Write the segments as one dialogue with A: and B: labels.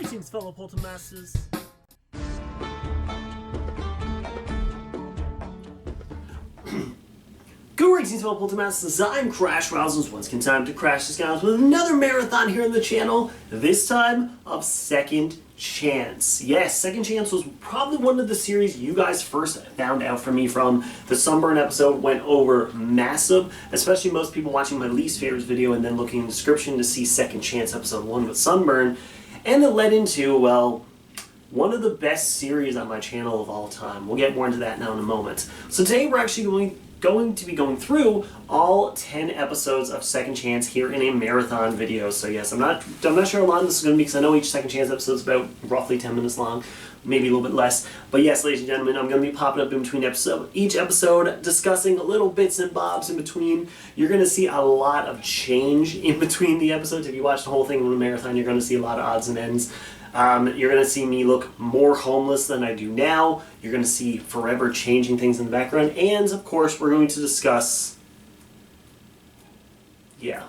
A: Greetings, fellow Poltermasters. Greetings, fellow Poltermasters. I'm Crash Rowsell. Once again, time to crash the skies with another marathon here on the channel. This time of Second Chance. Yes, Second Chance was probably one of the series you guys first found out from me from. The Sunburn episode went over massive, especially most people watching my least favorites video and then looking in the description to see Second Chance episode 1 with Sunburn. And it led into, well, one of the best series on my channel of all time. We'll get more into that now in a moment. So today we're actually going to be going through all 10 episodes of Second Chance here in a marathon video. So yes, I'm not sure how long this is going to be because I know each Second Chance episode is about roughly 10 minutes long, maybe a little bit less. But yes, ladies and gentlemen, I'm going to be popping up in between each episode, discussing little bits and bobs in between. You're going to see a lot of change in between the episodes. If you watch the whole thing in a marathon, you're going to see a lot of odds and ends. You're going to see me look more homeless than I do now. You're going to see forever changing things in the background. And, of course, we're going to discuss... yeah,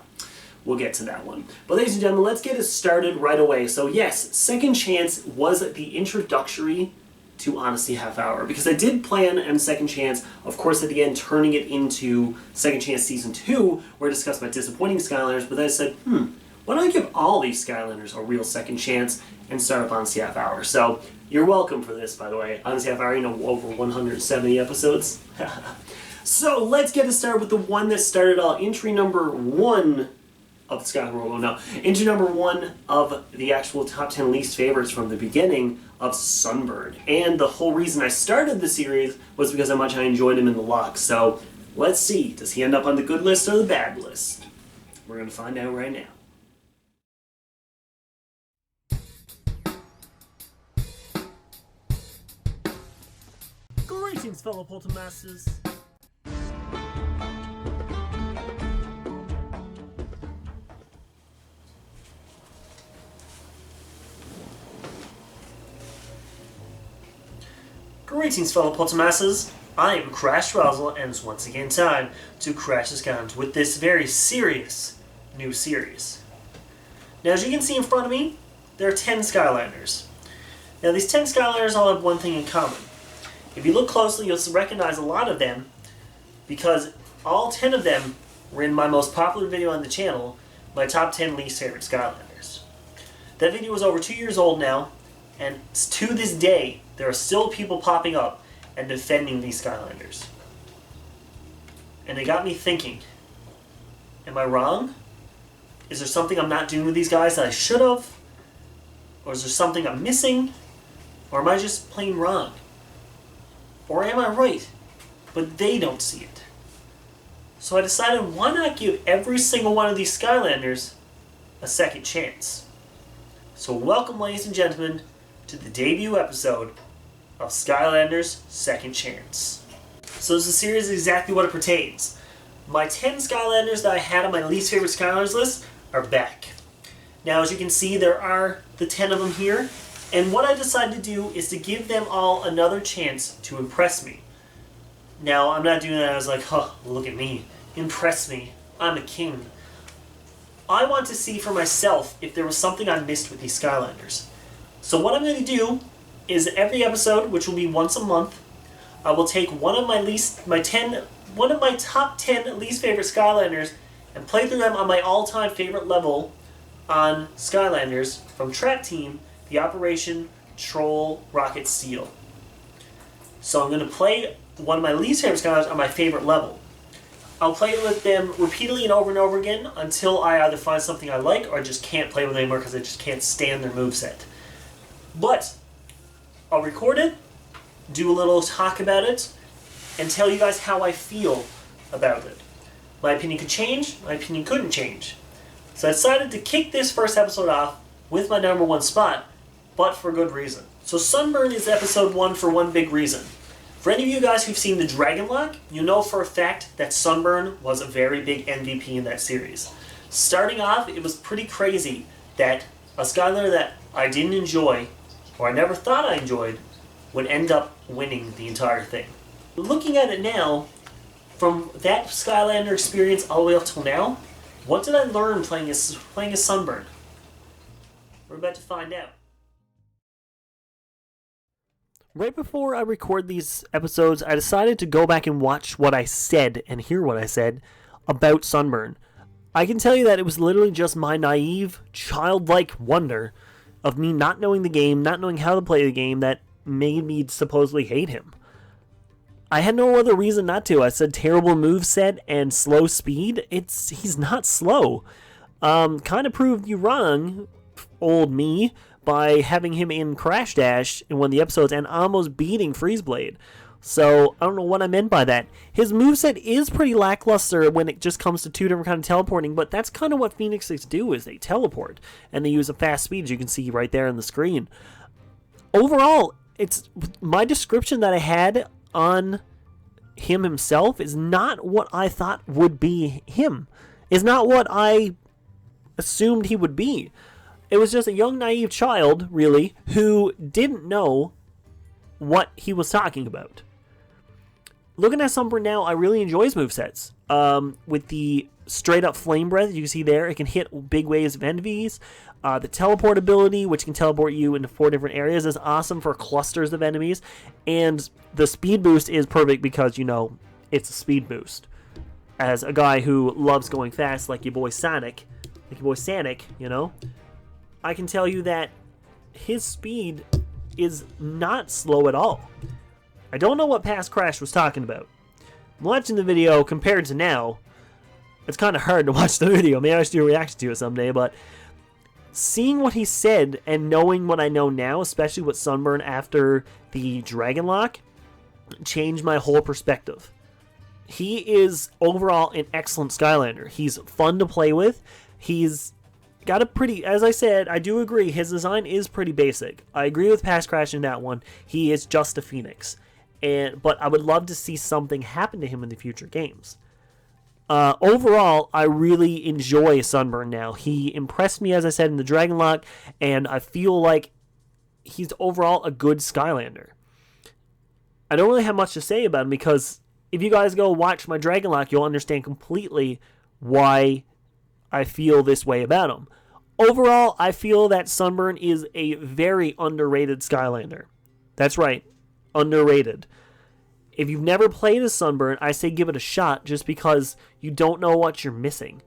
A: we'll get to that one. But, ladies and gentlemen, let's get it started right away. So, yes, Second Chance was the introductory to Honesty Half Hour. Because I did plan on Second Chance, of course, at the end, turning it into Second Chance Season 2, where I discussed my disappointing Skylanders. But then I said, why don't I give all these Skylanders a real second chance and start up Honesty Half Hour? So, you're welcome for this, by the way. Honesty Half Hour, you know, over 170 episodes. So, let's get it started with the one that started all. Entry number 1 of the Skylander World. No, entry number 1 of the actual top 10 least favorites from the beginning of Sunburn. And the whole reason I started the series was because how much I enjoyed him in the lock. So, let's see. Does he end up on the good list or the bad list? We're going to find out right now. Greetings, fellow Poltermasters. Greetings, fellow Poltermasters. I am Crash Rowsell, and it's once again time to crash the skies with this very serious new series. Now, as you can see in front of me, there are 10 Skylanders. Now, these 10 Skylanders all have one thing in common. If you look closely, you'll recognize a lot of them because all 10 of them were in my most popular video on the channel, my top 10 least favorite Skylanders. That video was over 2 years old now, and to this day, there are still people popping up and defending these Skylanders. And they got me thinking, am I wrong? Is there something I'm not doing with these guys that I should have? Or is there something I'm missing? Or am I just plain wrong? Or am I right, but they don't see it? So I decided, why not give every single one of these Skylanders a second chance? So welcome, ladies and gentlemen, to the debut episode of Skylanders Second Chance. So this series is exactly what it pertains. My 10 Skylanders that I had on my least favorite Skylanders list are back. Now, as you can see, there are the 10 of them here. And what I decided to do is to give them all another chance to impress me. Now, I'm not doing that as like, look at me. Impress me. I'm a king. I want to see for myself if there was something I missed with these Skylanders. So what I'm going to do is every episode, which will be once a month, I will take one of my top 10 least favorite Skylanders and play through them on my all-time favorite level on Skylanders from Track Team, the Operation Troll Rocket Seal. So I'm going to play one of my least favorite Skylanders on my favorite level. I'll play with them repeatedly and over again until I either find something I like or I just can't play with them anymore because I just can't stand their moveset. But I'll record it, do a little talk about it, and tell you guys how I feel about it. My opinion could change, my opinion couldn't change. So I decided to kick this first episode off with my number 1 spot, but for good reason. So Sunburn is episode 1 for one big reason. For any of you guys who've seen the Dragon Lock, you know for a fact that Sunburn was a very big MVP in that series. Starting off, it was pretty crazy that a Skylander that I didn't enjoy, or I never thought I enjoyed, would end up winning the entire thing. Looking at it now, from that Skylander experience all the way up till now, what did I learn playing as Sunburn? We're about to find out. Right before I record these episodes, I decided to go back and watch what I said and hear what I said about Sunburn. I can tell you that it was literally just my naive, childlike wonder of me not knowing the game, not knowing how to play the game, that made me supposedly hate him. I had no other reason not to. I said terrible moveset and slow speed. He's not slow. Kind of proved you wrong, old me, by having him in Crash Dash in one of the episodes and almost beating Freeze Blade. So, I don't know what I meant by that. His moveset is pretty lackluster when it just comes to two different kinds of teleporting, but that's kind of what Phoenixes do, is they teleport. And they use a fast speed, as you can see right there on the screen. Overall, it's my description that I had on him himself is not what I thought would be him. Is not what I assumed he would be. It was just a young, naive child, really, who didn't know what he was talking about. Looking at Sunburn now, I really enjoy his movesets. With the straight-up Flame Breath, you can see there, it can hit big waves of enemies. The teleport ability, which can teleport you into 4 different areas, is awesome for clusters of enemies. And the speed boost is perfect because, you know, it's a speed boost. As a guy who loves going fast, like your boy Sonic, you know, I can tell you that his speed is not slow at all. I don't know what past Crash was talking about. I'm watching the video compared to now. It's kind of hard to watch the video. Maybe I should do a reaction to it someday, but seeing what he said and knowing what I know now, especially with Sunburn after the Dragon Lock, changed my whole perspective. He is overall an excellent Skylander. He's fun to play with. He's got a pretty, as I said, I do agree, his design is pretty basic. I agree with Past Crash in that one. He is just a Phoenix. But I would love to see something happen to him in the future games. Overall, I really enjoy Sunburn now. He impressed me, as I said, in the Dragon Lock, and I feel like he's overall a good Skylander. I don't really have much to say about him because if you guys go watch my Dragon Lock, you'll understand completely why I feel this way about him. Overall, I feel that Sunburn is a very underrated Skylander. That's right, underrated. If you've never played a Sunburn, I say give it a shot just because you don't know what you're missing.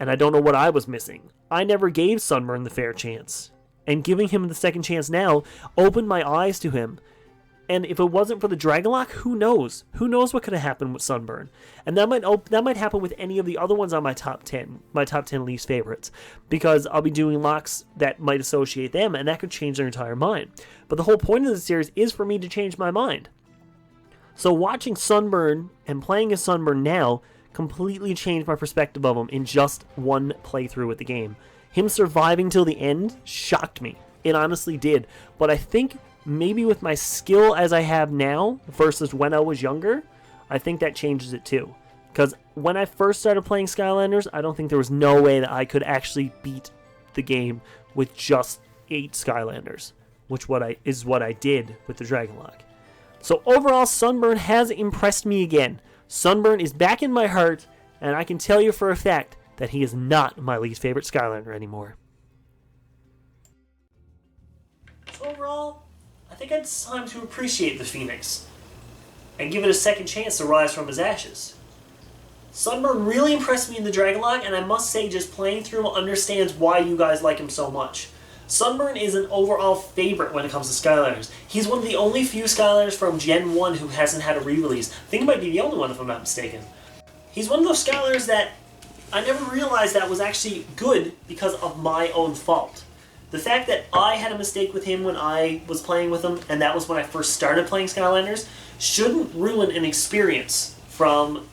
A: And I don't know what I was missing. I never gave Sunburn the fair chance. And giving him the second chance now opened my eyes to him. And if it wasn't for the Dragon Lock, who knows? Who knows what could have happened with Sunburn? And that might happen with any of the other ones on my top 10 least favorites. Because I'll be doing locks that might associate them, and that could change their entire mind. But the whole point of the series is for me to change my mind. So watching Sunburn and playing as Sunburn now completely changed my perspective of him in just one playthrough with the game. Him surviving till the end shocked me. It honestly did. But I think maybe with my skill as I have now versus when I was younger, I think that changes it too. Because when I first started playing Skylanders, I don't think there was no way that I could actually beat the game with just 8 Skylanders, which is what I did with the Dragon Lock. So overall, Sunburn has impressed me again. Sunburn is back in my heart, and I can tell you for a fact that he is not my least favorite Skylander anymore. So overall, I think it's time to appreciate the Phoenix and give it a second chance to rise from his ashes. Sunburn really impressed me in the Dragon Lock, and I must say just playing through him understands why you guys like him so much. Sunburn is an overall favorite when it comes to Skylanders. He's one of the only few Skylanders from Gen 1 who hasn't had a re-release. I think he might be the only one if I'm not mistaken. He's one of those Skylanders that I never realized that was actually good because of my own fault. The fact that I had a mistake with him when I was playing with him, and that was when I first started playing Skylanders, shouldn't ruin an experience from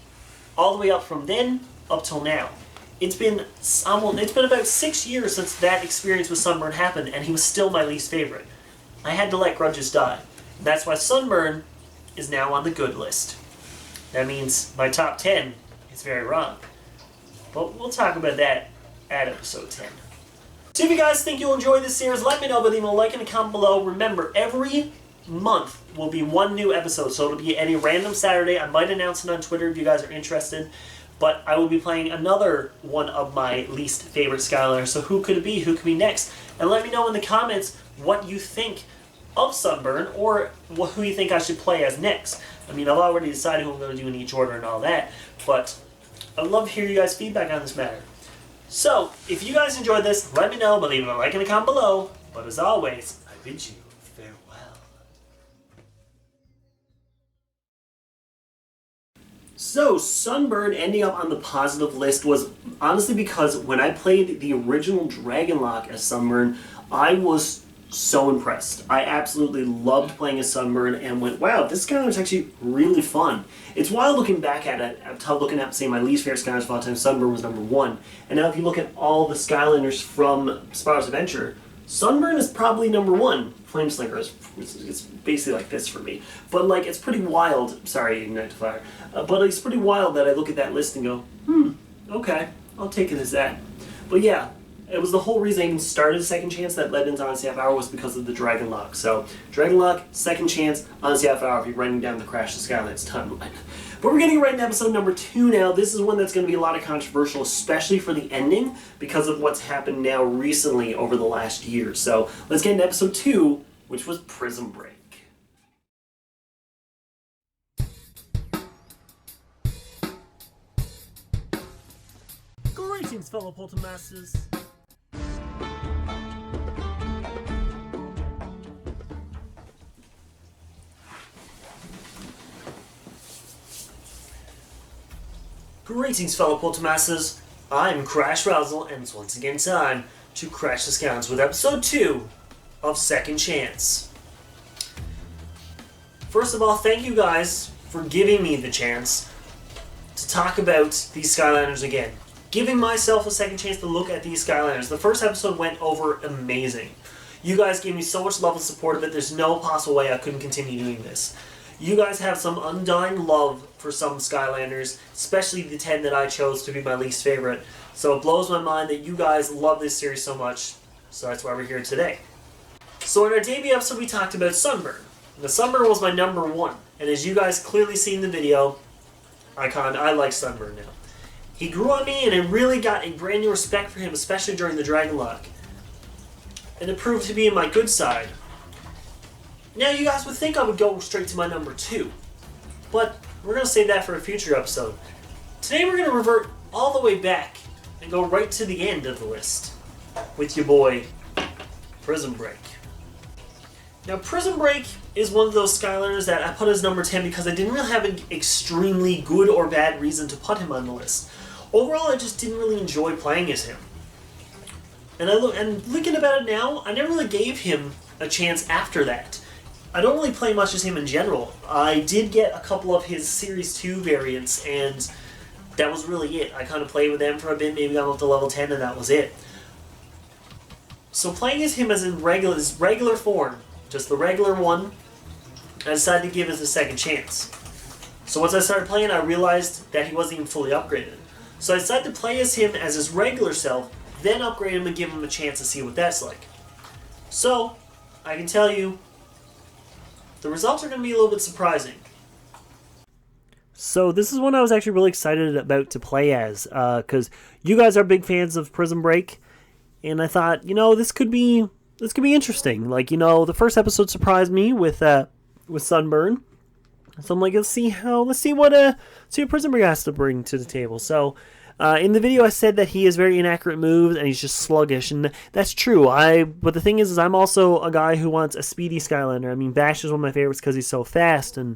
A: all the way up from then up till now. It's been about 6 years since that experience with Sunburn happened, and he was still my least favorite. I had to let grudges die. That's why Sunburn is now on the good list. That means my top 10 is very wrong. But we'll talk about that at episode 10. So if you guys think you'll enjoy this series, let me know by leaving a like and a comment below. Remember, every month will be one new episode, so it'll be any random Saturday. I might announce it on Twitter if you guys are interested. But I will be playing another one of my least favorite Skylanders. So who could it be? Who could be next? And let me know in the comments what you think of Sunburn, or who you think I should play as next. I mean, I've already decided who I'm going to do in each order and all that, but I'd love to hear you guys' feedback on this matter. So, if you guys enjoyed this, let me know by leaving a like and a comment below. But as always, I bid you farewell. So, Sunburn ending up on the positive list was honestly because when I played the original Dragonlock as Sunburn, I was so impressed. I absolutely loved playing as Sunburn and went, wow, this Skylander is actually really fun. It's wild looking back at it, looking at, say, my least favorite Skylanders of all time, Sunburn was number 1. And now if you look at all the Skylanders from Spyro's Adventure, Sunburn is probably number 1. Flameslinger is it's basically like this for me. But like, it's pretty wild, sorry, Ignite to Fire, but it's pretty wild that I look at that list and go, okay, I'll take it as that. But yeah, it was the whole reason I even started Second Chance that led into Odyssey Half Hour was because of the Dragonlock. So, Dragonlock, Second Chance, Odyssey Half Hour if you're running down the Crash of Skylands timeline. But we're getting right into episode number 2 now. This is one that's going to be a lot of controversial, especially for the ending, because of what's happened now recently over the last year. So, let's get into episode 2, which was Prism Break. Greetings, fellow Poltermasters. Greetings, fellow Poltermasters. I'm Crash Rowsell, and it's once again time to crash the Scounds with episode 2 of Second Chance. First of all, thank you guys for giving me the chance to talk about these Skylanders again. Giving myself a second chance to look at these Skylanders. The first episode went over amazing. You guys gave me so much love and support of it, there's no possible way I couldn't continue doing this. You guys have some undying love for some Skylanders, especially the 10 that I chose to be my least favorite. So it blows my mind that you guys love this series so much, so that's why we're here today. So in our debut episode we talked about Sunburn. The Sunburn was my number 1, and as you guys clearly see in the video, I like Sunburn now. He grew on me, and I really got a brand new respect for him, especially during the Dragonlock. And it proved to be in my good side. Now, you guys would think I would go straight to my number 2. But we're going to save that for a future episode. Today we're going to revert all the way back and go right to the end of the list with your boy, Prism Break. Now, Prism Break is one of those Skylanders that I put as number 10 because I didn't really have an extremely good or bad reason to put him on the list. Overall, I just didn't really enjoy playing as him. And looking about it now, I never really gave him a chance after that. I don't really play much as him in general. I did get a couple of his Series 2 variants, and that was really it. I kind of played with them for a bit, maybe got up to level 10, and that was it. So playing as him as in his regular form, just the regular one, I decided to give it a second chance. So once I started playing, I realized that he wasn't even fully upgraded. So I decided to play as him as his regular self, then upgrade him and give him a chance to see what that's like. So, I can tell you, the results are going to be a little bit surprising. So this is one I was actually really excited about to play as, because you guys are big fans of Prism Break, and I thought, this could be interesting. Like, the first episode surprised me with Sunburn, so I'm like, let's see what Prism Break has to bring to the table. So. In the video I said that he has very inaccurate moves and he's just sluggish, and that's true. But the thing is I'm also a guy who wants a speedy Skylander. I mean, Bash is one of my favorites because he's so fast, and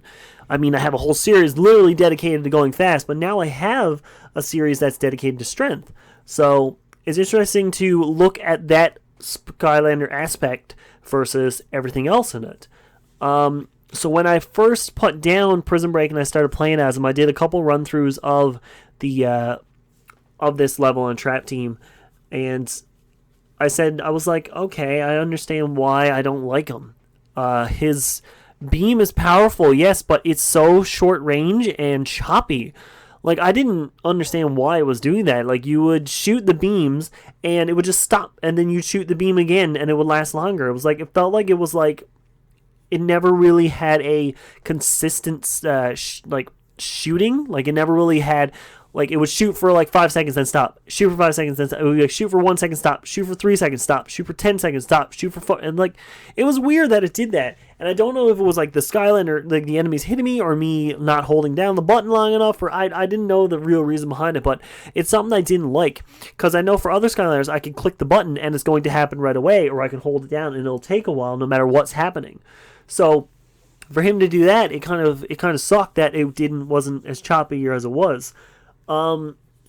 A: I mean, I have a whole series literally dedicated to going fast, but now I have a series that's dedicated to strength. So it's interesting to look at that Skylander aspect versus everything else in it. So when I first put down Prism Break and I started playing as him, I did a couple run-throughs of this level on Trap Team, and I was like, okay, I understand why I don't like him. His beam is powerful, yes, but it's so short range and choppy. Like, I didn't understand why it was doing that. Like, you would shoot the beams, and it would just stop, and then you'd shoot the beam again, and it would last longer. It felt like it never really had a consistent, shooting. Like, it never really had
B: Like, it would shoot for like 5 seconds, then stop. Shoot for 5 seconds, then stop. It would be like, shoot for 1 second, stop. Shoot for 3 seconds, stop. Shoot for 10 seconds, stop. Shoot for 4. And like, it was weird that it did that. And I don't know if it was like the Skylander, like the enemies hitting me, or me not holding down the button long enough, or I didn't know the real reason behind it. But it's something I didn't like, because I know for other Skylanders, I can click the button and it's going to happen right away, or I can hold it down and it'll take a while no matter what's happening. So for him to do that, it kind of sucked that it wasn't as choppy as it was.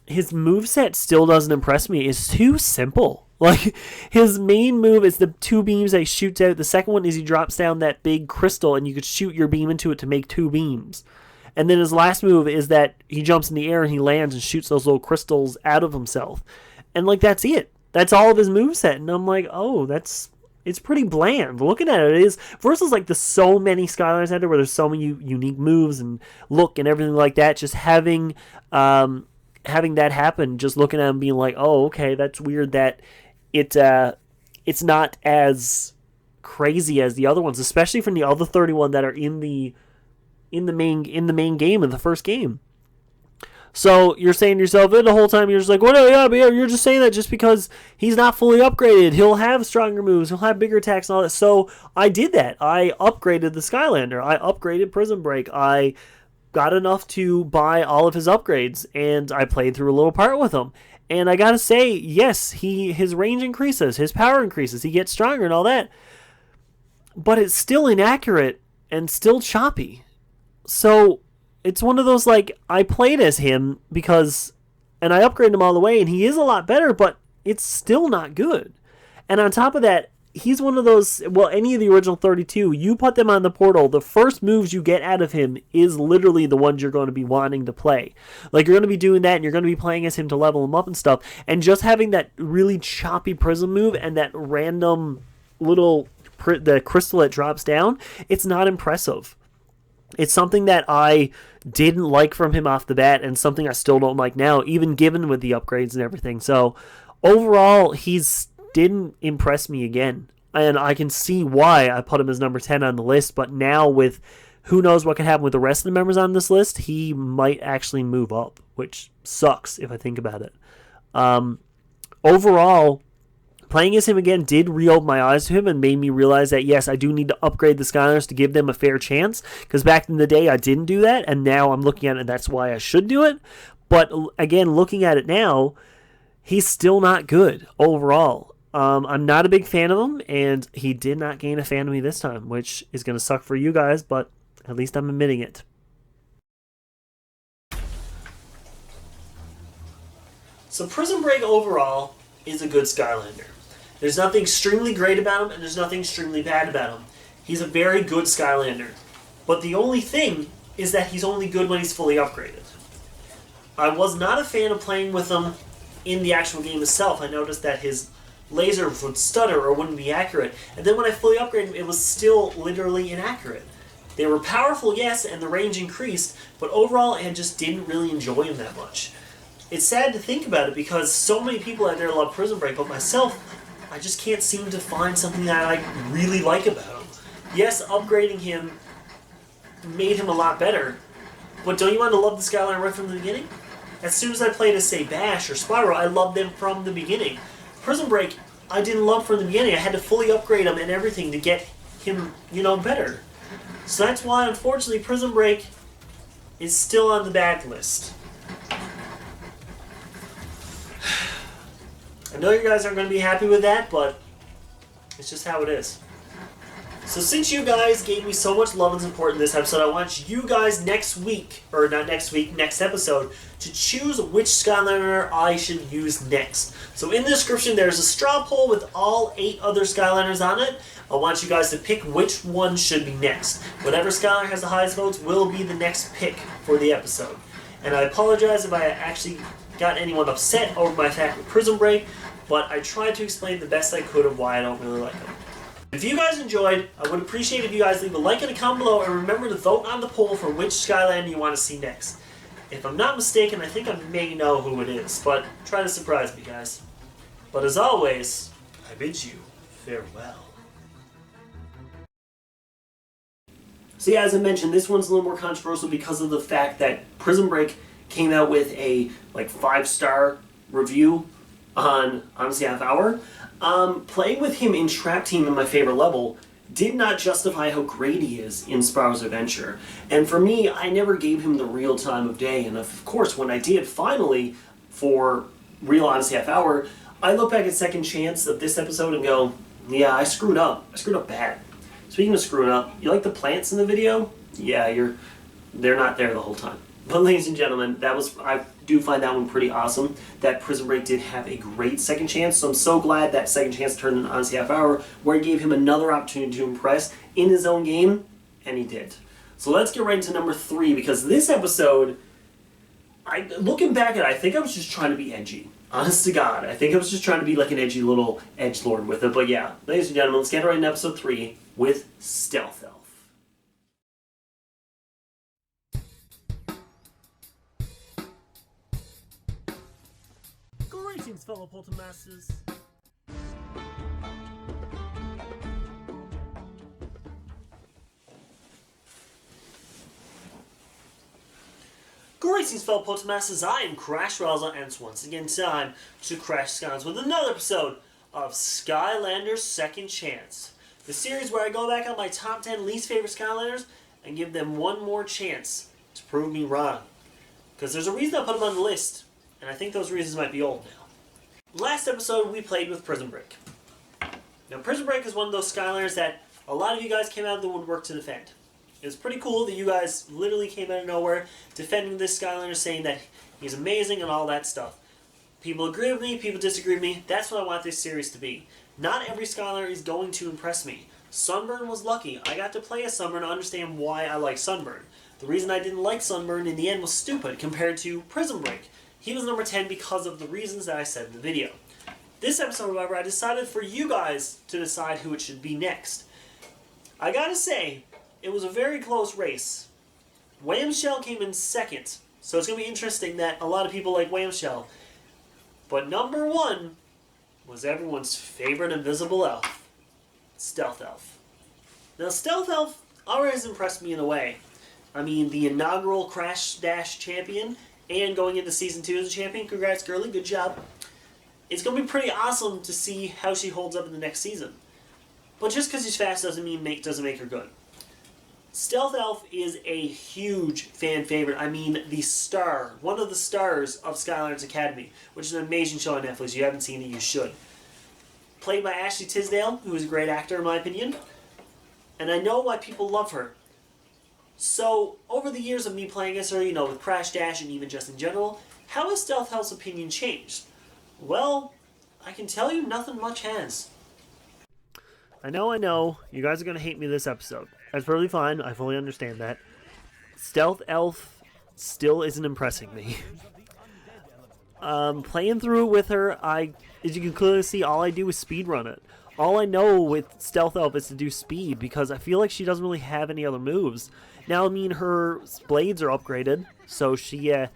B: His moveset still doesn't impress me. It's too simple. Like, his main move is the 2 beams that he shoots out. The second one is he drops down that big crystal and you could shoot your beam into it to make 2 beams. And then his last move is that he jumps in the air and he lands and shoots those little crystals out of himself. And like, that's it. That's all of his moveset. And I'm like, oh, it's pretty bland. Looking at it, it is, versus like the so many Skylanders out there where there's so many unique moves and look and everything like that. Just having that happen, just looking at him being like, oh, okay, that's weird that it's not as crazy as the other ones, especially from the other 31 that are in the main game, in the first game. So you're saying to yourself, and the whole time you're just like, well, no, yeah, but yeah, you're just saying that just because he's not fully upgraded. He'll have stronger moves, he'll have bigger attacks and all that. So I did that. I upgraded the Skylander. I upgraded Prism Break. I got enough to buy all of his upgrades, and I played through a little part with him. And I gotta say, yes, his range increases, his power increases, he gets stronger and all that. But it's still inaccurate and still choppy. So it's one of those, like, I played as him and I upgraded him all the way, and he is a lot better, but it's still not good. And on top of that, he's one of those, well, any of the original 32, you put them on the portal, the first moves you get out of him is literally the ones you're going to be wanting to play. Like, you're going to be doing that, and you're going to be playing as him to level him up and stuff, and just having that really choppy prism move and that random little, the crystal that drops down, it's not impressive. It's something that I didn't like from him off the bat, and something I still don't like now, even given with the upgrades and everything. So, overall, didn't impress me again, and I can see why I put him as number 10 on the list. But now, with who knows what could happen with the rest of the members on this list, he might actually move up, which sucks if I think about it. Overall, playing as him again did reopen my eyes to him and made me realize that, yes, I do need to upgrade the Skylanders to give them a fair chance, because back in the day I didn't do that, and now I'm looking at it and that's why I should do it. But again, looking at it now, he's still not good overall. I'm not a big fan of him, and he did not gain a fan of me this time, which is going to suck for you guys, but at least I'm admitting it.
A: So Prism Break overall is a good Skylander. There's nothing extremely great about him, and there's nothing extremely bad about him. He's a very good Skylander. But the only thing is that he's only good when he's fully upgraded. I was not a fan of playing with him in the actual game itself. I noticed that his laser would stutter or wouldn't be accurate. And then when I fully upgraded him, it was still literally inaccurate. They were powerful, yes, and the range increased, but overall I just didn't really enjoy him that much. It's sad to think about it because so many people out there love Prism Break, but myself, I just can't seem to find something that I really like about him. Yes, upgrading him made him a lot better, but don't you want to love the Skylander right from the beginning? As soon as I played as, say, Bash or Spyro, I loved them from the beginning. Prism Break, I didn't love from the beginning. I had to fully upgrade him and everything to get him, better. So that's why, unfortunately, Prism Break is still on the bad list. I know you guys aren't going to be happy with that, but it's just how it is. So since you guys gave me so much love and support in this episode, I want you guys next episode, to choose which Skylander I should use next. So in the description, there's a straw poll with all 8 other Skylanders on it. I want you guys to pick which one should be next. Whatever Skylander has the highest votes will be the next pick for the episode. And I apologize if I actually got anyone upset over my fact with Prism Break, but I tried to explain the best I could of why I don't really like them. If you guys enjoyed, I would appreciate if you guys leave a like and a comment below, and remember to vote on the poll for which Skylander you want to see next. If I'm not mistaken, I think I may know who it is, but try to surprise me, guys. But as always, I bid you farewell. So yeah, as I mentioned, this one's a little more controversial because of the fact that Prism Break came out with a like 5-star review on Honestly Half Hour. Playing with him in Trap Team in my favorite level did not justify how great he is in Spyro's Adventure. And for me, I never gave him the real time of day. And of course, when I did finally for Real Honestly Half Hour, I look back at Second Chance of this episode and go, yeah, I screwed up. I screwed up bad. Speaking of screwing up, you like the plants in the video? Yeah, they're not there the whole time. But ladies and gentlemen, I do find that one pretty awesome. That Prism Break did have a great Second Chance, so I'm so glad that Second Chance turned an Honestly Half Hour where it gave him another opportunity to impress in his own game, and he did. So let's get right into number 3, because this episode, looking back at it, I think I was just trying to be edgy. Honest to God, I think I was just trying to be like an edgy little edgelord with it. But yeah, ladies and gentlemen, let's get right into episode 3 with Stealth Elf. Greetings, fellow Poltermasters. Greetings, fellow Poltermasters. I am Crash Rowsell, and it's once again time to crash skies with another episode of Skylanders Second Chance, the series where I go back on my top 10 least favorite Skylanders and give them one more chance to prove me wrong. Because there's a reason I put them on the list, and I think those reasons might be old now. Last episode, we played with Prism Break. Now, Prism Break is one of those Skylanders that a lot of you guys came out of the woodwork to defend. It was pretty cool that you guys literally came out of nowhere defending this Skylander, saying that he's amazing and all that stuff. People agree with me, people disagree with me. That's what I want this series to be. Not every Skylander is going to impress me. Sunburn was lucky. I got to play as Sunburn and understand why I like Sunburn. The reason I didn't like Sunburn in the end was stupid compared to Prism Break. He was number 10 because of the reasons that I said in the video. This episode, however, I decided for you guys to decide who it should be next. I gotta say, it was a very close race. Wham-Shell came in second, so it's going to be interesting that a lot of people like Wham-Shell. But number 1 was everyone's favorite invisible elf, Stealth Elf. Now, Stealth Elf already has impressed me in a way. I mean, the inaugural Crash Dash champion, and going into Season 2 as a champion. Congrats, girly, good job. It's going to be pretty awesome to see how she holds up in the next season. But just because she's fast doesn't make her good. Stealth Elf is a huge fan favorite. I mean, the star, one of the stars of Skylanders Academy, which is an amazing show on Netflix. If you haven't seen it, you should. Played by Ashley Tisdale, who is a great actor in my opinion. And I know why people love her. So, over the years of me playing as her, with Crash Dash and even just in general, how has Stealth Elf's opinion changed? Well, I can tell you nothing much has.
B: I know, you guys are going to hate me this episode. That's perfectly fine, I fully understand that. Stealth Elf still isn't impressing me. Playing through it with her, as you can clearly see, all I do is speedrun it. All I know with Stealth Elf is to do speed, because I feel like she doesn't really have any other moves. Now, I mean, her blades are upgraded, so she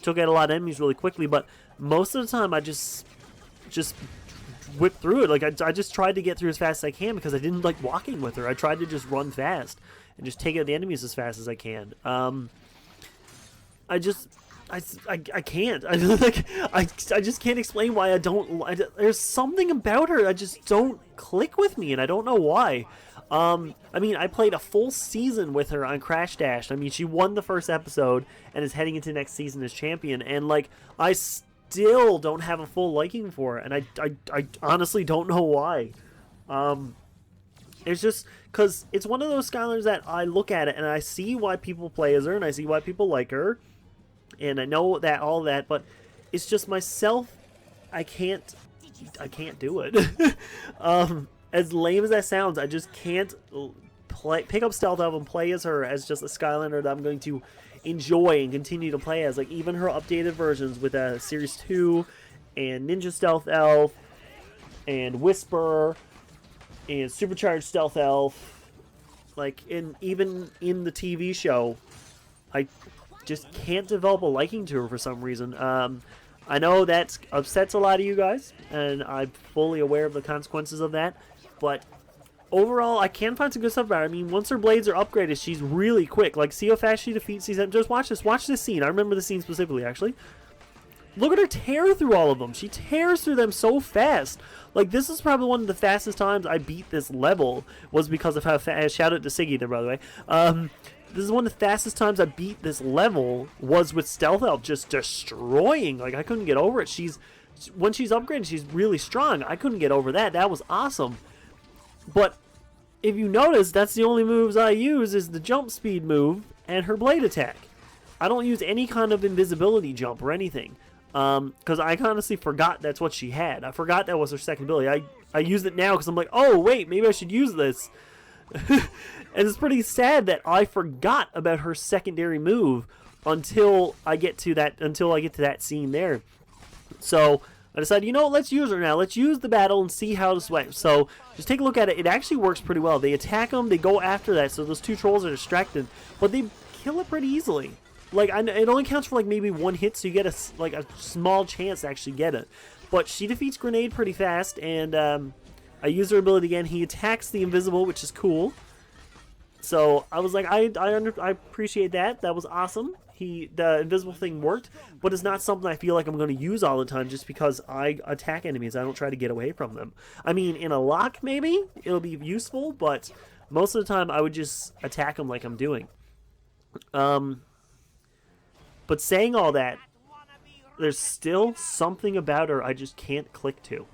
B: took out a lot of enemies really quickly, but most of the time I just whip through it. Like, I just tried to get through as fast as I can because I didn't like walking with her. I tried to just run fast and just take out the enemies as fast as I can. I can't. I just can't explain why I don't. There's something about her I just don't click with me, and I don't know why. I mean, I played a full season with her on Crash Dash. I mean, she won the first episode and is heading into next season as champion, and like I still don't have a full liking for her, and I honestly don't know why. It's just because it's one of those Skylanders that I look at it and I see why people play as her, and I see why people like her, and I know that all that, but it's just myself. I can't do it. As lame as that sounds, I just can't pick up Stealth Elf and play as her as just a Skylander that I'm going to enjoy and continue to play as. Like, even her updated versions with Series 2 and Ninja Stealth Elf and Whisper and Supercharged Stealth Elf, like, even in the TV show, I just can't develop a liking to her for some reason. I know that upsets a lot of you guys, and I'm fully aware of the consequences of that, but overall, I can find some good stuff about her. I mean, once her blades are upgraded, she's really quick. Like, see how fast she defeats these. Just watch this. Watch this scene. I remember the scene specifically, actually. Look at her tear through all of them. She tears through them so fast. Like, this is probably one of the fastest times I beat this level, was because of how fast. Shout out to Siggy there, by the way. This is one of the fastest times I beat this level, was with Stealth Elf just destroying. Like, I couldn't get over it. When she's upgraded, she's really strong. I couldn't get over that. That was awesome. But if you notice, that's the only moves I use is the jump speed move and her blade attack. I don't use any kind of invisibility jump or anything. Because I honestly forgot that's what she had. I forgot that was her second ability. I used it now because I'm like, oh, wait, maybe I should use this. And it's pretty sad that I forgot about her secondary move until I get to that scene there. So I decided, you know what, let's use her now. Let's use the battle and see how this works. So just take a look at it. It actually works pretty well. They attack them, they go after that, so those two trolls are distracted, but they kill it pretty easily. Like, it only counts for like maybe one hit, so you get a small chance to actually get it. But she defeats Grenade pretty fast, and I use her ability again. He attacks the invisible, which is cool. So I was like, I appreciate that. That was awesome. The invisible thing worked, but it's not something I feel like I'm going to use all the time just because I attack enemies. I don't try to get away from them. I mean, in a lock, maybe it'll be useful, but most of the time I would just attack them like I'm doing. But saying all that, there's still something about her I just can't click to.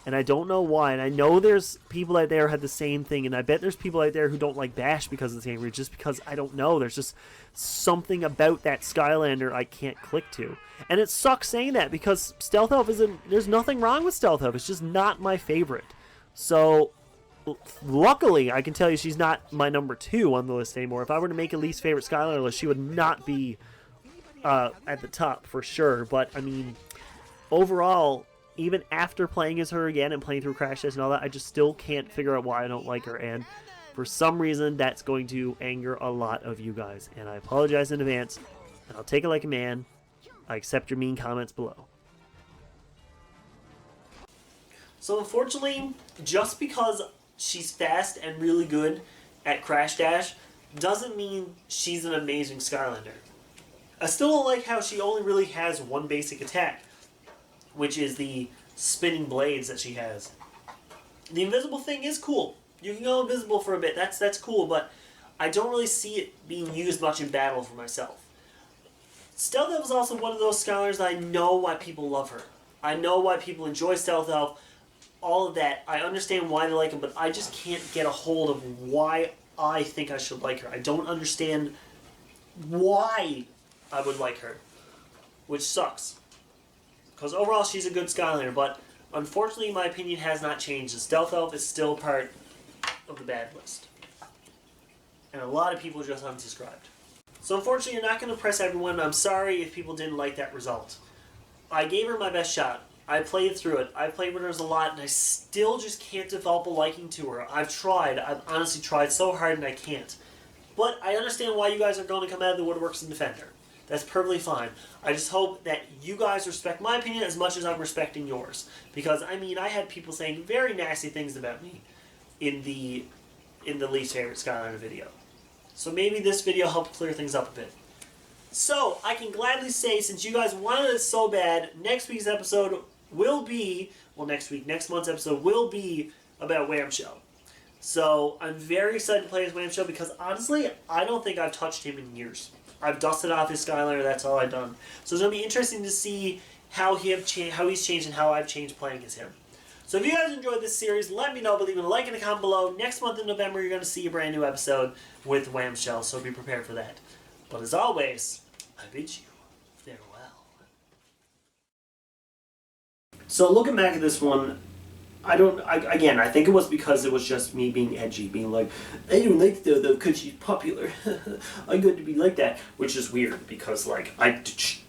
B: And I don't know why. And I know there's people out there who had the same thing. And I bet there's people out there who don't like Bash because of the same reason. Just because, I don't know. There's just something about that Skylander I can't click to. And it sucks saying that because Stealth Elf there's nothing wrong with Stealth Elf. It's just not my favorite. So, luckily, I can tell you she's not my number 2 on the list anymore. If I were to make a least favorite Skylander list, she would not be at the top for sure. But, I mean, overall, even after playing as her again and playing through Crash Test and all that, I just still can't figure out why I don't like her. And for some reason, that's going to anger a lot of you guys. And I apologize in advance. And I'll take it like a man. I accept your mean comments below.
A: So unfortunately, just because she's fast and really good at Crash Dash doesn't mean she's an amazing Skylander. I still don't like how she only really has one basic attack, which is the spinning blades that she has. The invisible thing is cool. You can go invisible for a bit. That's cool, but I don't really see it being used much in battle for myself. Stealth Elf is also one of those Skylanders that I know why people love her. I know why people enjoy Stealth Elf. All of that. I understand why they like him, but I just can't get a hold of why I think I should like her. I don't understand why I would like her, which sucks. Because overall, she's a good Skylander, but unfortunately, my opinion has not changed. The Stealth Elf is still part of the bad list. And a lot of people just unsubscribed. So unfortunately, you're not going to impress everyone. I'm sorry if people didn't like that result. I gave her my best shot. I played through it. I've played with her a lot, and I still just can't develop a liking to her. I've tried. I've honestly tried so hard, and I can't. But I understand why you guys are going to come out of the woodworks and defend her. That's perfectly fine. I just hope that you guys respect my opinion as much as I'm respecting yours. Because, I mean, I had people saying very nasty things about me in the least favorite Skylander video. So maybe this video helped clear things up a bit. So, I can gladly say, since you guys wanted it so bad, next week's episode will be, well, next month's episode will be about Wham-Shell. So, I'm very excited to play as Wham-Shell because, honestly, I don't think I've touched him in years. I've dusted off his Skylander, that's all I've done. So it's going to be interesting to see how he's changed and how I've changed playing as him. So if you guys enjoyed this series, let me know by leaving a like and a comment below. Next month in November, you're going to see a brand new episode with Wham-Shell, so be prepared for that. But as always, I bid you farewell. So looking back at this one, I think it was because it was just me being edgy, being like, I don't like her though because she's popular. I'm going to be like that, which is weird because like I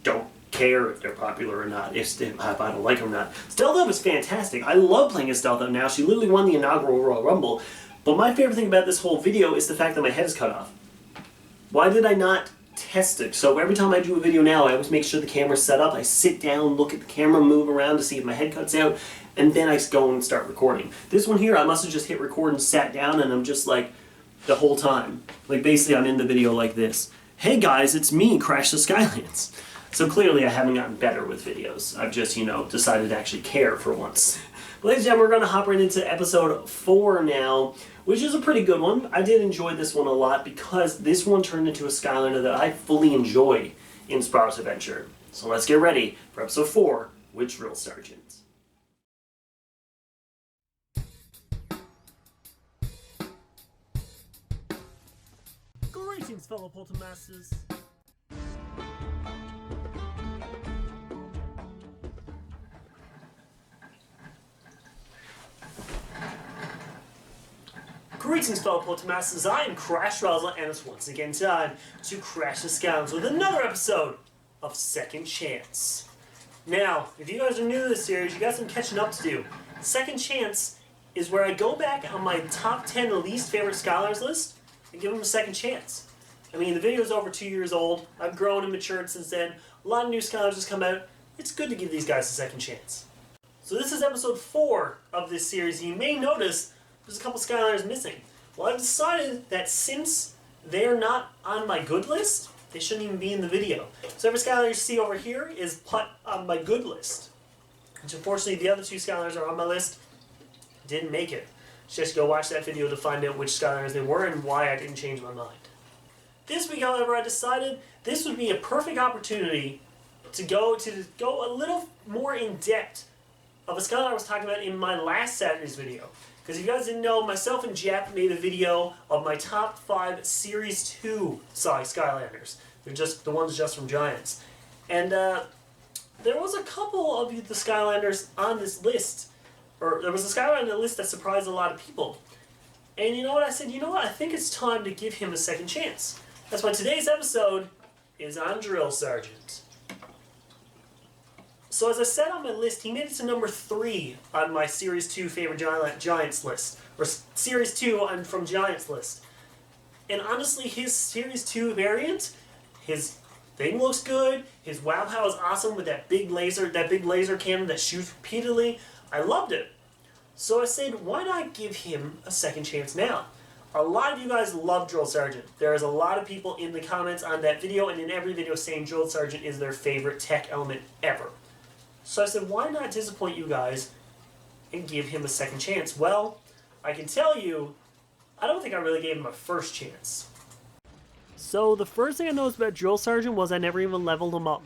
A: don't care if they're popular or not, if I don't like them or not. Stealth Elf is fantastic. I love playing as Stealth Elf now. She literally won the inaugural Royal Rumble. But my favorite thing about this whole video is the fact that my head is cut off. Why did I not tested. So every time I do a video now, I always make sure the camera's set up. I sit down, look at the camera, move around to see if my head cuts out, and then I go and start recording. This one here, I must have just hit record and sat down, and I'm just like, the whole time. Like, basically, I'm in the video like this. Hey guys, it's me, Crash the Skylands. So clearly I haven't gotten better with videos. I've just, decided to actually care for once. Ladies and gentlemen, we're going to hop right into episode 4 now, which is a pretty good one. I did enjoy this one a lot because this one turned into a Skylander that I fully enjoy in Sprocket's Adventure. So let's get ready for episode 4 with Drill Sergeant. Greetings, fellow Poltermasters. Greetings, fellow Poltermasters. I am Crash Rowsell, and it's once again time to crash the Scoundrels with another episode of Second Chance. Now, if you guys are new to this series, you got some catching up to do. Second Chance is where I go back on my top 10 least favorite Skylanders list and give them a second chance. I mean, the video is over 2 years old. I've grown and matured since then. A lot of new Skylanders has come out. It's good to give these guys a second chance. So this is episode 4 of this series. You may notice there's a couple Skylanders missing. Well, I've decided that since they're not on my good list, they shouldn't even be in the video. So every Skylander you see over here is put on my good list. Which unfortunately the other 2 Skylanders are on my list. Didn't make it. Just go watch that video to find out which Skylanders they were and why I didn't change my mind. This week, however, I decided this would be a perfect opportunity to go a little more in depth of a Skylander I was talking about in my last Saturday's video. Because if you guys didn't know, myself and Jap made a video of my top 5 Series 2 Skylanders. They're just the ones just from Giants. And there was a couple of the Skylanders on this list, or there was a Skylander on the list that surprised a lot of people. And you know what? I said, you know what? I think it's time to give him a second chance. That's why today's episode is on Drill Sergeant. So as I said on my list, he made it to number 3 on my Series 2 favorite Giants list. Or Series 2 from Giants list. And honestly, his Series 2 variant, his thing looks good. His Wow-Pow is awesome with that big laser cannon that shoots repeatedly. I loved it. So I said, why not give him a second chance now? A lot of you guys love Drill Sergeant. There's a lot of people in the comments on that video and in every video saying Drill Sergeant is their favorite tech element ever. So I said, why not disappoint you guys and give him a second chance? Well, I can tell you, I don't think I really gave him a first chance.
B: So the first thing I noticed about Drill Sergeant was I never even leveled him up.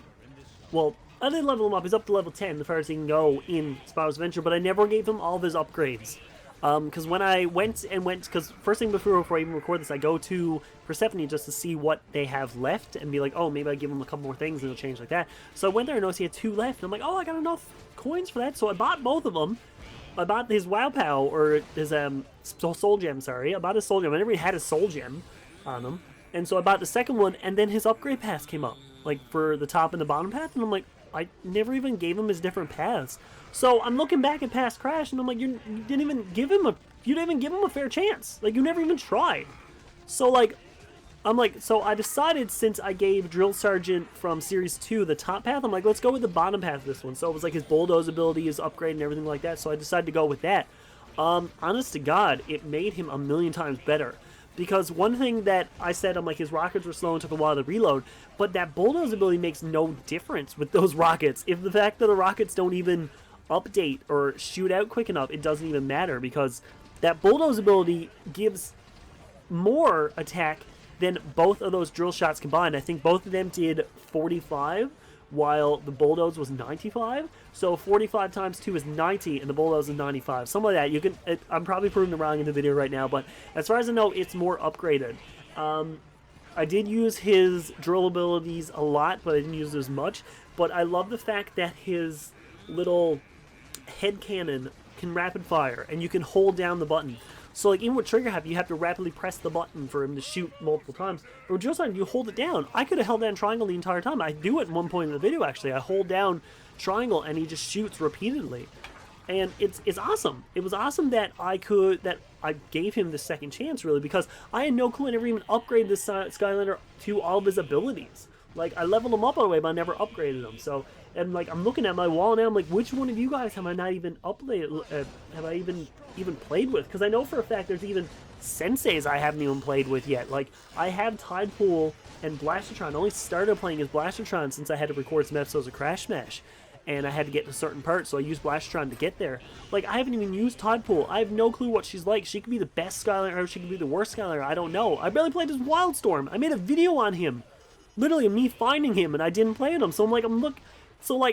B: Well, I did level him up. He's up to level 10, the farthest he can go in Sprocket's Adventure, but I never gave him all of his upgrades. Because when I because first thing before I even record this, I go to Persephone just to see what they have left and be like, oh, maybe I give him a couple more things and it'll change like that. So I went there and noticed he had 2 left, and I'm like, oh, I got enough coins for that. So I bought both of them. I bought his Wow-Pow, or his Soul Gem, sorry. I bought his Soul Gem. I never had a Soul Gem on him. And so I bought the second one, and then his upgrade paths came up, like for the top and the bottom path, and I'm like, I never even gave him his different paths. So I'm looking back at past Crash, and I'm like, you didn't even give him a fair chance. Like, you never even tried. So like, so I decided, since I gave Drill Sergeant from Series 2 the top path, I'm like, let's go with the bottom path of this one. So it was like his bulldoze ability, his upgrade, and everything like that. So I decided to go with that. Honest to God, it made him a million times better. Because one thing that I said, I'm like, his rockets were slow and took a while to reload, but that bulldoze ability makes no difference with those rockets. If the fact that the rockets don't even update or shoot out quick enough, it doesn't even matter, because that bulldoze ability gives more attack than both of those drill shots combined. I think both of them did 45, while the bulldoze was 95. So 45 times 2 is 90, and the bulldoze is 95. Something like that. I'm probably proving it wrong in the video right now, but as far as I know, it's more upgraded. I did use his drill abilities a lot, but I didn't use it as much. But I love the fact that his little head cannon can rapid fire, and you can hold down the button. So like, even with Trigger Happy, you have to rapidly press the button for him to shoot multiple times. But with Drill Sergeant, you hold it down. I could have held down triangle the entire time. I do it at one point in the video, actually. I hold down triangle, and he just shoots repeatedly. And it's awesome. It was awesome that I gave him the second chance, really, because I had no clue I never even upgraded this Skylander to all of his abilities. Like, I leveled him up all the way, but I never upgraded him. So, and like, I'm looking at my wall now, I'm like, which one of you guys have I not even have I even played with? Because I know for a fact there's even senseis I haven't even played with yet. Like, I have Tidepool and Blastertron. I only started playing as Blastertron since I had to record some episodes of Crash Smash. And I had to get to a certain part, so I used Blastertron to get there. Like, I haven't even used Tidepool. I have no clue what she's like. She could be the best Skylander, or she could be the worst Skylander. I don't know. I barely played as Wildstorm. I made a video on him. Literally, me finding him, and I didn't play him. So I'm like,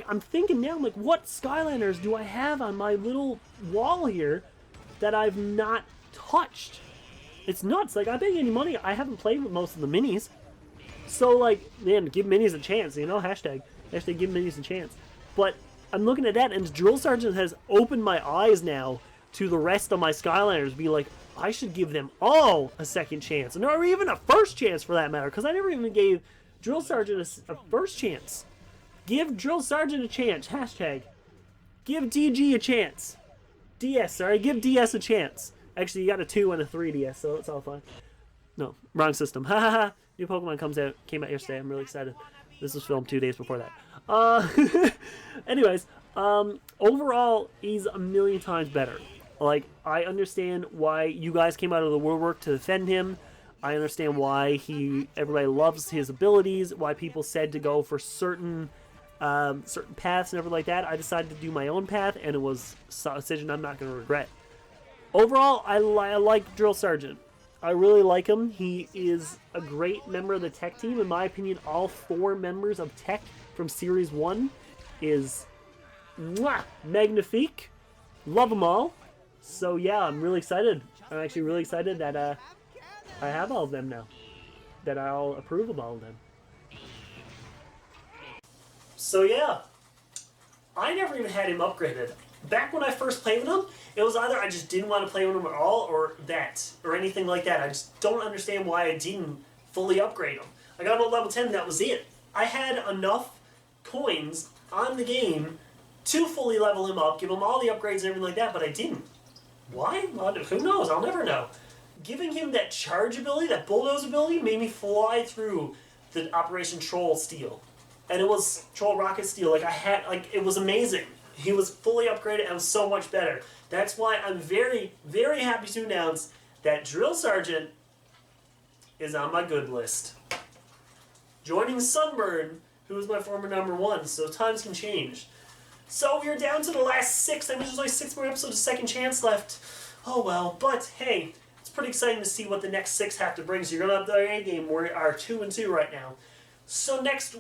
B: I'm thinking now, I'm like, what Skylanders do I have on my little wall here that I've not touched? It's nuts. Like, I bet you any money, I haven't played with most of the minis. So, like, man, give minis a chance, you know? Hashtag give minis a chance. But I'm looking at that, and Drill Sergeant has opened my eyes now to the rest of my Skylanders. Be like, I should give them all a second chance, or even a first chance for that matter, because I never even gave Drill Sergeant a first chance. Give Drill Sergeant a chance. Hashtag give DG a chance. DS, sorry, give DS a chance. Actually, you got a 2 and a 3DS, so it's all fine. No, wrong system. Ha ha ha. New Pokemon came out yesterday. I'm really excited. This was filmed 2 days before that. Anyways, overall, he's a million times better. Like, I understand why you guys came out of the woodwork to defend him. I understand why everybody loves his abilities, why people said to go for certain paths and everything like that. I decided to do my own path, and it was a decision I'm not going to regret. Overall, I like Drill Sergeant. I really like him. He is a great member of the tech team. In my opinion, all 4 members of tech from Series 1 is magnifique. Love them all. So yeah, I'm really excited. I'm actually really excited that I have all of them now. That I'll approve of all of them.
A: So yeah, I never even had him upgraded. Back when I first played with him, it was either I just didn't want to play with him at all, or anything like that. I just don't understand why I didn't fully upgrade him. I got him at level 10 and that was it. I had enough coins on the game to fully level him up, give him all the upgrades and everything like that, but I didn't. Why? Well, who knows? I'll never know. Giving him that charge ability, that bulldoze ability, made me fly through the Operation Troll Steel. And it was Troll Rocket Steel. It was amazing. He was fully upgraded and was so much better. That's why I'm very, very happy to announce that Drill Sergeant is on my good list. Joining Sunburn, who was my former number 1, so times can change. So we're down to the last 6. I mean, there's only 6 more episodes of Second Chance left. Oh well, but hey, it's pretty exciting to see what the next 6 have to bring. So you're going to have the A game. We are 2-2 right now. So next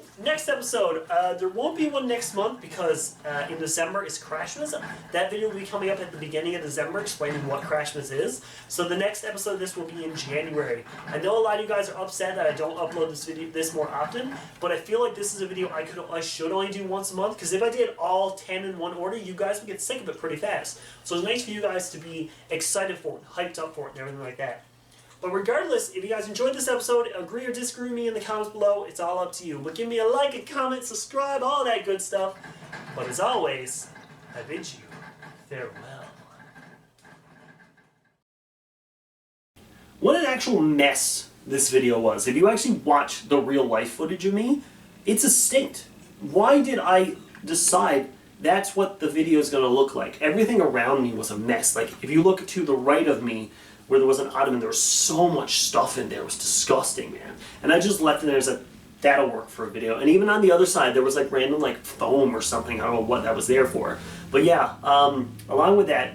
A: episode, there won't be one next month because in December is Crashmas. That video will be coming up at the beginning of December explaining what Crashmas is. So the next episode of this will be in January. I know a lot of you guys are upset that I don't upload this more often, but I feel like this is a video I should only do once a month, because if I did all 10 in one order, you guys would get sick of it pretty fast. So it's nice for you guys to be excited for it, hyped up for it, and everything like that. But regardless, if you guys enjoyed this episode, agree or disagree with me in the comments below. It's all up to you. But give me a like, a comment, subscribe, all that good stuff. But as always, I bid you farewell. What an actual mess this video was. If you actually watch the real life footage of me, it's a state. Why did I decide that's what the video is going to look like? Everything around me was a mess. Like, if you look to the right of me, where there was an ottoman, there was so much stuff in there. It was disgusting, man. And I just left it there as that'll work for a video. And even on the other side, there was like random like foam or something. I don't know what that was there for. But yeah, along with that,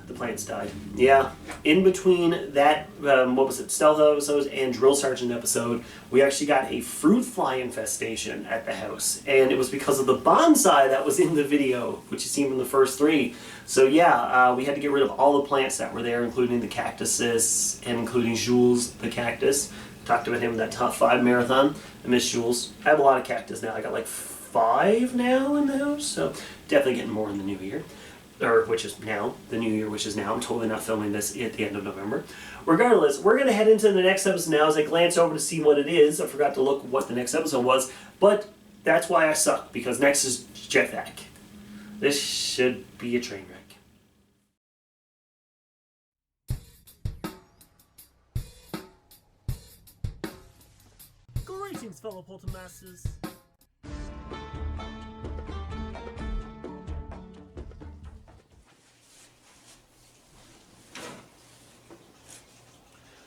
A: the plants died. Yeah, in between that, Stealth episodes and Drill Sergeant episode, we actually got a fruit fly infestation at the house. And it was because of the bonsai that was in the video, which you seen in the first 3. So yeah, we had to get rid of all the plants that were there, including the cactuses, and including Jules the cactus. Talked about him in that top 5 marathon. I miss Jules. I have a lot of cactus now. I got like 5 now in the house, so definitely getting more in the new year. Which is now, the new year, which is now. I'm totally not filming this at the end of November. Regardless, we're going to head into the next episode now as I glance over to see what it is. I forgot to look what the next episode was, but that's why I suck, because next is Jet-Vac. This should be a train wreck.
B: Greetings, fellow Poltermasters.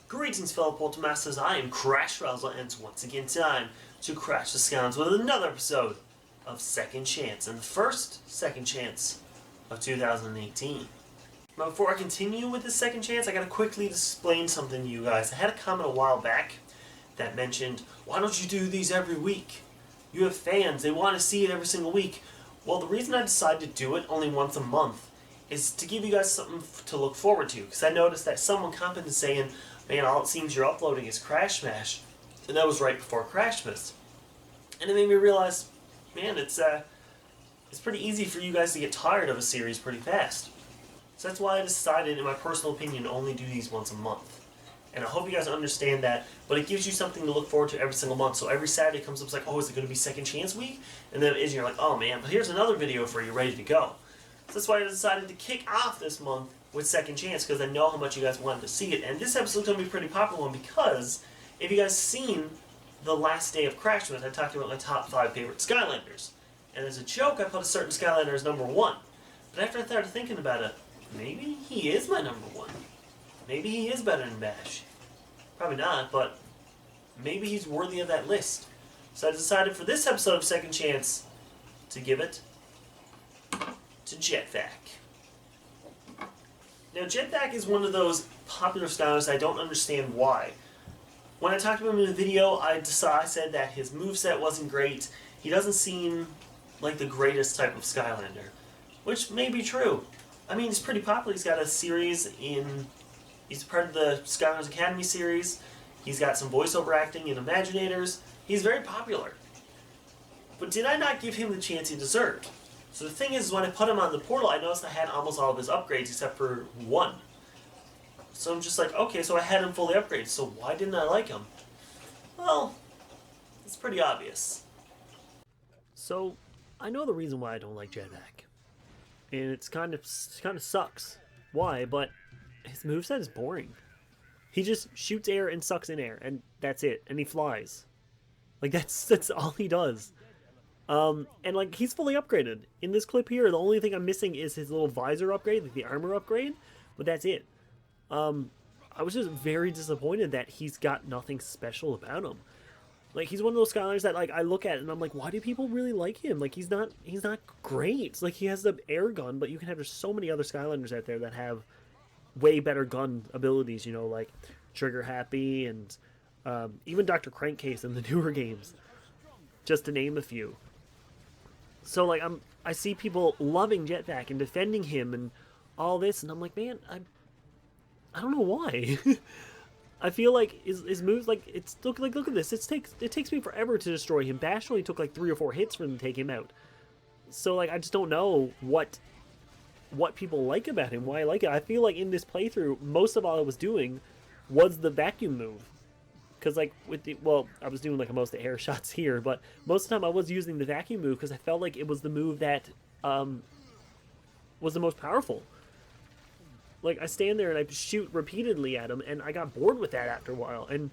A: Greetings, fellow Poltermasters. I am Crash Rowsell, and it's once again time to crash the skies with another episode of Second Chance, and the first Second Chance of 2018. Now, before I continue with this Second Chance, I gotta quickly explain something to you guys. I had a comment a while back that mentioned, why don't you do these every week? You have fans, they want to see it every single week. Well, the reason I decided to do it only once a month is to give you guys something to look forward to, because I noticed that someone commented saying, man, all it seems you're uploading is Crash Smash, and that was right before Crashmas. And it made me realize, man, it's pretty easy for you guys to get tired of a series pretty fast. So that's why I decided, in my personal opinion, to only do these once a month. And I hope you guys understand that, but it gives you something to look forward to every single month. So every Saturday comes up, it's like, oh, is it going to be Second Chance week? And then it is, and you're like, oh man, but here's another video for you ready to go. So that's why I decided to kick off this month with Second Chance, because I know how much you guys wanted to see it. And this episode's going to be a pretty popular one, because if you guys seen the last day of Crashmas, I talked about my top 5 favorite Skylanders. And as a joke, I put a certain Skylander as number 1. But after I started thinking about it, maybe he is my number 1. Maybe he is better than Bash. Probably not, but maybe he's worthy of that list. So I decided for this episode of Second Chance to give it to Jet-Vac. Now, Jet-Vac is one of those popular Skylanders I don't understand why. When I talked about him in the video, I said that his moveset wasn't great. He doesn't seem like the greatest type of Skylander, which may be true. I mean, he's pretty popular. He's got a series in... He's part of the Skylanders Academy series. He's got some voiceover acting in Imaginators. He's very popular. But did I not give him the chance he deserved? So the thing is, when I put him on the portal, I noticed I had almost all of his upgrades except for 1. So I'm just like, okay, so I had him fully upgraded, so why didn't I like him? Well, it's pretty obvious.
B: So, I know the reason why I don't like Jet-Vac. And it's kind of sucks. Why? But his moveset is boring. He just shoots air and sucks in air, and that's it. And he flies. Like, that's all he does. And, like, he's fully upgraded. In this clip here, the only thing I'm missing is his little visor upgrade, like the armor upgrade. But that's it. I was just very disappointed that he's got nothing special about him. Like, he's one of those Skylanders that, like, I look at and I'm like, why do people really like him? Like, he's not great. Like, he has the air gun, but you can have, there's so many other Skylanders out there that have way better gun abilities, you know, like Trigger Happy and even Dr. Crankcase in the newer games, just to name a few. So, like, I see people loving Jet-Vac and defending him and all this, and I'm like, man, I don't know why. I feel like his moves, like, look at this. It takes me forever to destroy him. Bash only took like 3 or 4 hits for him to take him out. So, like, I just don't know what people like about him, why I like it. I feel like in this playthrough, most of all I was doing was the vacuum move. Because, like, I was doing, like, most of the air shots here, but most of the time I was using the vacuum move because I felt like it was the move that was the most powerful. Like, I stand there and I shoot repeatedly at him, and I got bored with that after a while. And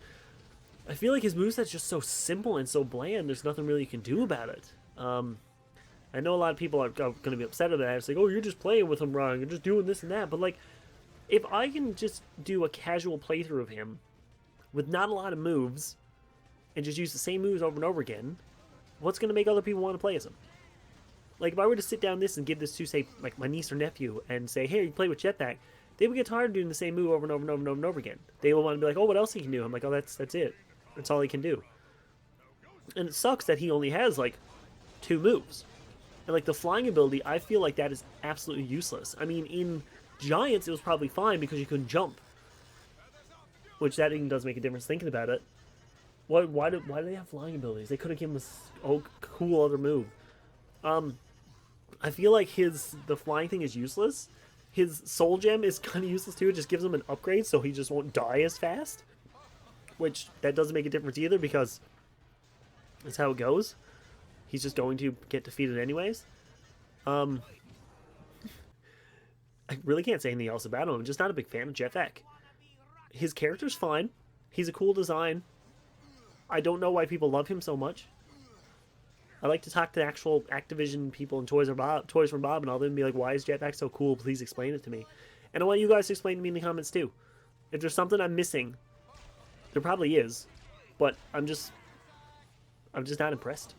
B: I feel like his moveset's just so simple and so bland, there's nothing really you can do about it. I know a lot of people are going to be upset about that. It's like, oh, you're just playing with him wrong, you're just doing this and that. But, like, if I can just do a casual playthrough of him with not a lot of moves and just use the same moves over and over again, what's going to make other people want to play as him? Like, if I were to sit down this and give this to, say, like, my niece or nephew and say, hey, you play with Jet-Vac, they would get tired of doing the same move over and over and over and over and over again. They will want to be like, oh, what else he can do? I'm like, oh, that's it. That's all he can do. And it sucks that he only has, like, 2 moves. And, like, the flying ability, I feel like that is absolutely useless. I mean, in Giants, it was probably fine because you couldn't jump. Which, that even does make a difference thinking about it. Why do they have flying abilities? They could have given us a cool other move. I feel like the flying thing is useless. His soul gem is kind of useless too. It just gives him an upgrade so he just won't die as fast. Which, that doesn't make a difference either because that's how it goes. He's just going to get defeated anyways. I really can't say anything else about him. I'm just not a big fan of Jet-Vac. His character's fine. He's a cool design. I don't know why people love him so much. I like to talk to actual Activision people and Toys from Bob and all them and be like, why is Jet-Vac so cool? Please explain it to me. And I want you guys to explain to me in the comments too. If there's something I'm missing, there probably is, but I'm just not impressed.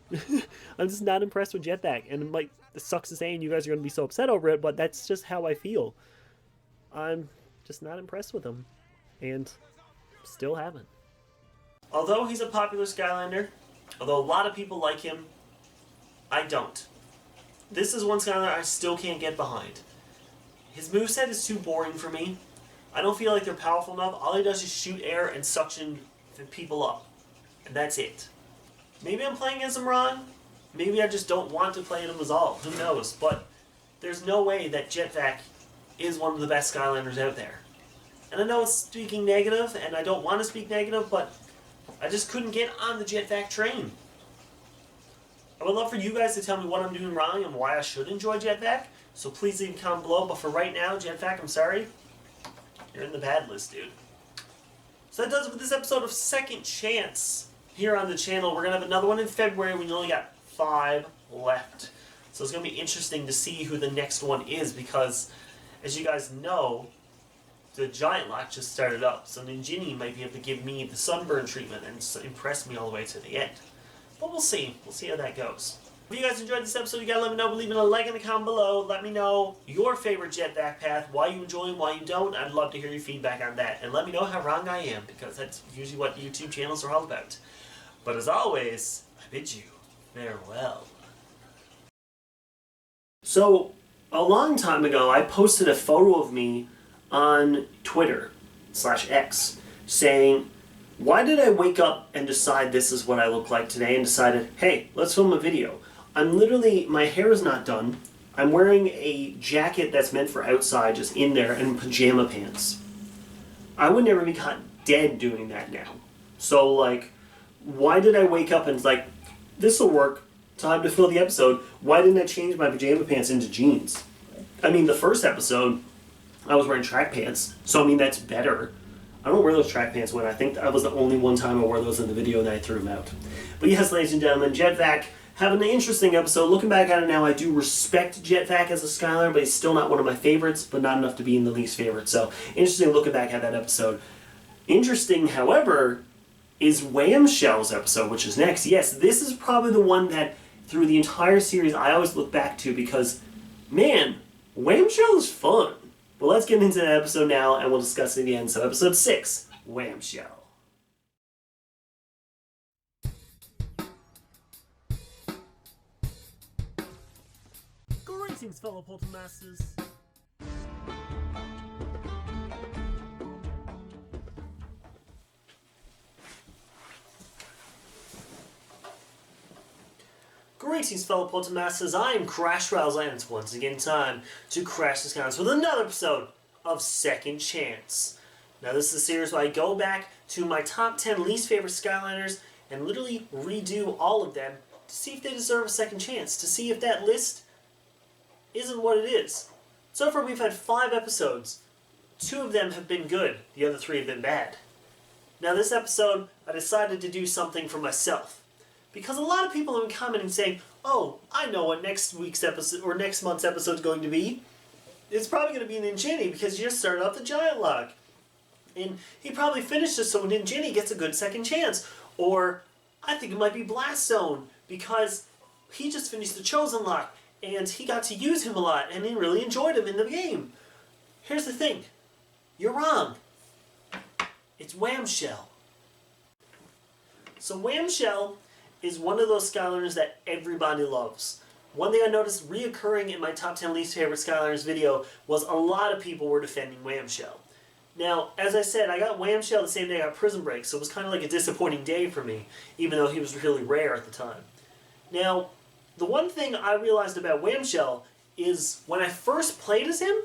B: I'm just not impressed with Jet-Vac, and like, it sucks to say, and you guys are going to be so upset over it, but that's just how I feel. I'm just not impressed with him, and still haven't.
A: Although he's a popular Skylander, although a lot of people like him, I don't. This is one Skylander I still can't get behind. His moveset is too boring for me. I don't feel like they're powerful enough. All he does is shoot air and suction people up. And that's it. Maybe I'm playing as him wrong. Maybe I just don't want to play him as all. Who knows? But there's no way that Jet-Vac is one of the best Skylanders out there. And I know it's speaking negative, and I don't want to speak negative, but I just couldn't get on the Jet-Vac train. I would love for you guys to tell me what I'm doing wrong and why I should enjoy Jet-Vac. So please leave a comment below. But for right now, Jet-Vac, I'm sorry. You're in the bad list, dude. So that does it for this episode of Second Chance here on the channel. We're going to have another one in February when you only got 5 left. So it's going to be interesting to see who the next one is because, as you guys know, the Giant Lock just started up. So Ninjini might be able to give me the Sunburn treatment and impress me all the way to the end. But we'll see. We'll see how that goes. If you guys enjoyed this episode, you gotta let me know by leaving a like in the comment below. Let me know your favorite Jet-Vac path, why you enjoy him, why you don't. I'd love to hear your feedback on that. And let me know how wrong I am, because that's usually what YouTube channels are all about. But as always, I bid you farewell. So, a long time ago, I posted a photo of me on Twitter/X saying, why did I wake up and decide this is what I look like today and decided, hey, let's film a video? I'm literally, my hair is not done. I'm wearing a jacket that's meant for outside, just in there, and pajama pants. I would never be caught dead doing that now. So, like, why did I wake up and, like, this'll work, time to fill the episode. Why didn't I change my pajama pants into jeans? I mean, the first episode, I was wearing track pants, so I mean, that's better. I don't wear those track pants when I think that was the only one time I wore those in the video and then I threw them out. But yes, ladies and gentlemen, Jet-Vac, having an interesting episode. Looking back at it now, I do respect Jet-Vac as a Skylander, but he's still not one of my favorites, but not enough to be in the least favorite. So, interesting looking back at that episode. Interesting, however, is Wham-Shell's episode, which is next. Yes, this is probably the one that, through the entire series, I always look back to because, man, Wham-Shell is fun. But let's get into that episode now, and we'll discuss it at the end. So, episode 6, Wham-Shell. Greetings, fellow Poltermasters. Greetings, fellow Poltermasters. I am Rowsell, and it's once again time to crash the skies with another episode of Second Chance. Now, this is a series where I go back to my top 10 least favorite Skylanders and literally redo all of them to see if they deserve a second chance, to see if that list isn't what it is. So far, we've had 5 episodes. 2 of them have been good. The other 3 have been bad. Now, this episode, I decided to do something for myself. Because a lot of people have been commenting saying, oh, I know what next week's episode, or next month's episode is going to be. It's probably going to be Ninjini, because you just started off the Giant Lock. And he probably finished it so Ninjini gets a good second chance. Or, I think it might be Blast Zone, because he just finished the Chosen Lock, and he got to use him a lot, and he really enjoyed him in the game. Here's the thing. You're wrong. It's Wham-Shell. So Wham-Shell is one of those Skylanders that everybody loves. One thing I noticed reoccurring in my top 10 least favorite Skylanders video was a lot of people were defending Wham-Shell. Now, as I said, I got Wham-Shell the same day I got Prism Break, so it was kind of like a disappointing day for me, even though he was really rare at the time. Now, the one thing I realized about Wham-Shell is when I first played as him,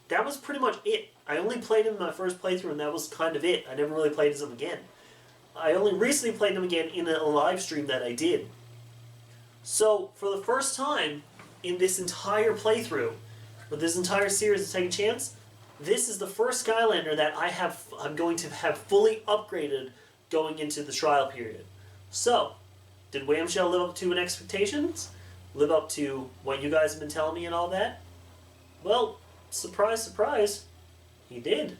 A: that was pretty much it. I only played him in my first playthrough, and that was kind of it. I never really played as him again. I only recently played him again in a live stream that I did. So, for the first time in this entire playthrough, with this entire series of Second Chance, this is the first Skylander that I'm going to have fully upgraded going into the trial period. So, did Wham-Shell live up to expectations? Live up to what you guys have been telling me and all that? Well, surprise, surprise, he did.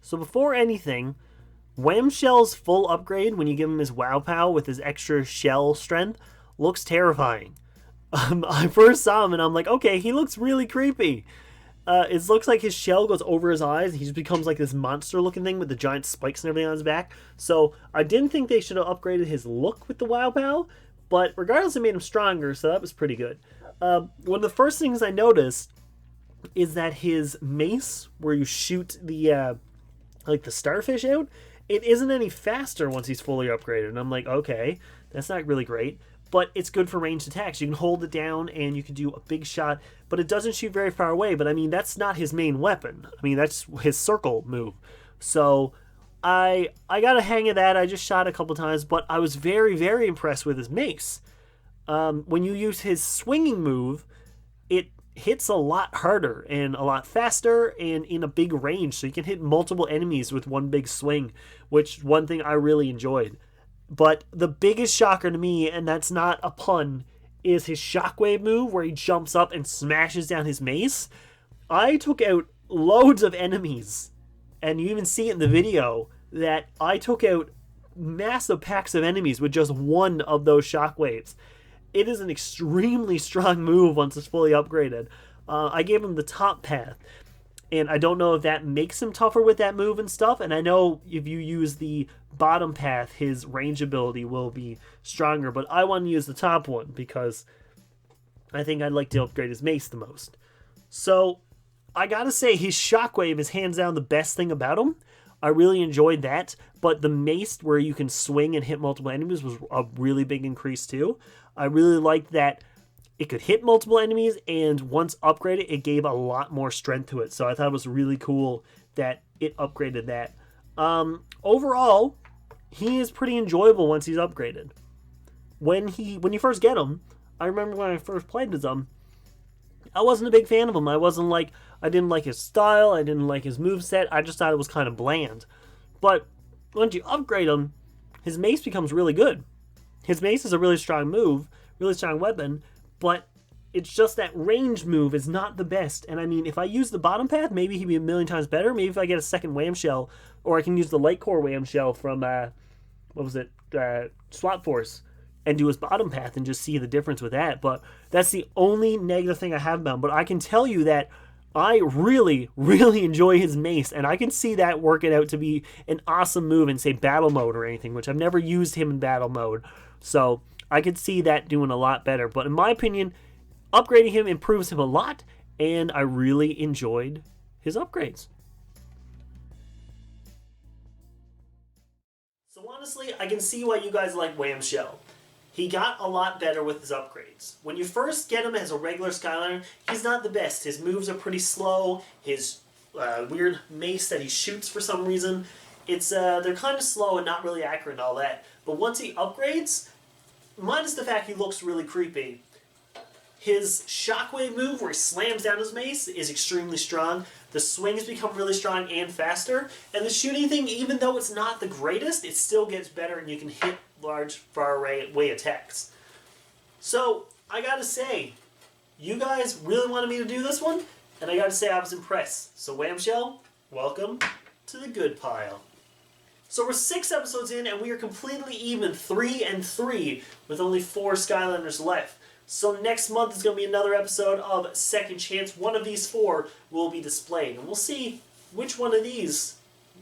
B: So before anything, Wham-Shell's full upgrade, when you give him his Wow Pow with his extra shell strength, looks terrifying. I first saw him and I'm like, okay, he looks really creepy. It looks like his shell goes over his eyes. He just becomes like this monster-looking thing with the giant spikes and everything on his back. So I didn't think they should have upgraded his look with the Wow Pow, but regardless, it made him stronger, so that was pretty good. One of the first things I noticed is that his mace, where you shoot the like the starfish out, it isn't any faster once he's fully upgraded. And I'm like, okay, that's not really great. But it's good for ranged attacks. You can hold it down and you can do a big shot, but it doesn't shoot very far away. But I mean, that's not his main weapon. I mean, that's his circle move. So I got a hang of that. I just shot a couple times, but I was very, very impressed with his mace. When you use his swinging move, it hits a lot harder and a lot faster and in a big range. So you can hit multiple enemies with one big swing, which one thing I really enjoyed. But the biggest shocker to me, and that's not a pun, is his shockwave move where he jumps up and smashes down his mace. I took out loads of enemies, and you even see it in the video, that I took out massive packs of enemies with just one of those shockwaves. It is an extremely strong move once it's fully upgraded. I gave him the top path, and I don't know if that makes him tougher with that move and stuff, and I know if you use the bottom path, his range ability will be stronger, but I want to use the top one because I think I'd like to upgrade his mace the most. So, I gotta say, his shockwave is hands down the best thing about him. I really enjoyed that, but the mace where you can swing and hit multiple enemies was a really big increase too. I really liked that it could hit multiple enemies, and once upgraded, it gave a lot more strength to it. So I thought it was really cool that it upgraded that. Overall, he is pretty enjoyable once he's upgraded. When you first get him, I remember when I first played as him, I wasn't a big fan of him. I didn't like his style, I didn't like his moveset, I just thought it was kind of bland. But once you upgrade him, his mace becomes really good. His mace is a really strong move, really strong weapon, but it's just that range move is not the best. And I mean, if I use the bottom path, maybe he'd be a million times better. Maybe if I get a second Wham-Shell, or I can use the light core Wham-Shell from, Swap Force, and do his bottom path and just see the difference with that. But that's the only negative thing I have about him. But I can tell you that I really, really enjoy his mace, and I can see that working out to be an awesome move in, say, battle mode or anything, which I've never used him in battle mode. So I could see that doing a lot better. But in my opinion, upgrading him improves him a lot, and I really enjoyed his upgrades. So honestly, I can see why you guys like Wham-Shell. He got a lot better with his upgrades. When you first get him as a regular Skylander, he's not the best. His moves are pretty slow. His weird mace that he shoots for some reason, they're kind of slow and not really accurate and all that. But once he upgrades, minus the fact he looks really creepy, his shockwave move where he slams down his mace is extremely strong. The swings become really strong and faster. And the shooting thing, even though it's not the greatest, it still gets better and you can hit large, far away attacks. So, I gotta say, you guys really wanted me to do this one, and I gotta say I was impressed. So Wham-Shell, welcome to the good pile. So we're 6 episodes in, and we are completely even, 3-3, with only 4 Skylanders left. So next month is going to be another episode of Second Chance. One of these 4 will be displayed, and we'll see which one of these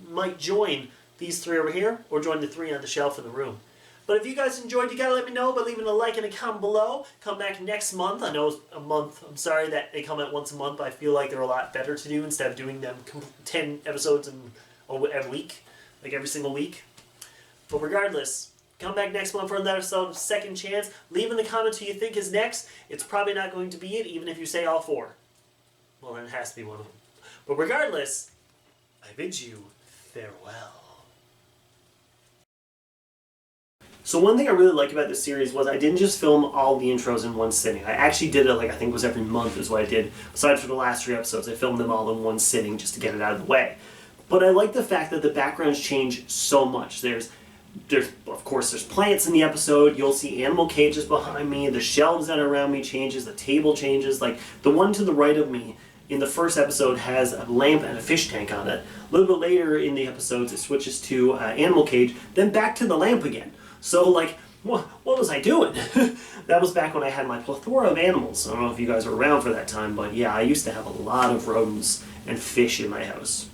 B: might join these 3 over here, or join the 3 on the shelf in the room. But if you guys enjoyed, you gotta let me know by leaving a like and a comment below. Come back next month. I know it's a month. I'm sorry that they come out once a month, but I feel like they're a lot better to do instead of doing them 10 episodes every week, like every single week. But regardless, come back next month for another episode of Second Chance. Leave in the comments who you think is next. It's probably not going to be it, even if you say all 4. Well, then it has to be one of them. But regardless, I bid you farewell.
A: So one thing I really like about this series was I didn't just film all the intros in one sitting. I actually did it, like, I think it was every month is what I did. Aside from the last 3 episodes, I filmed them all in one sitting just to get it out of the way. But I like the fact that the backgrounds change so much. There's of course there's plants in the episode. You'll see animal cages behind me. The shelves that are around me changes. The table changes. Like the one to the right of me in the first episode has a lamp and a fish tank on it. A little bit later in the episodes, it switches to animal cage, then back to the lamp again. So like, what was I doing? That was back when I had my plethora of animals. I don't know if you guys were around for that time, but yeah, I used to have a lot of rodents and fish in my house.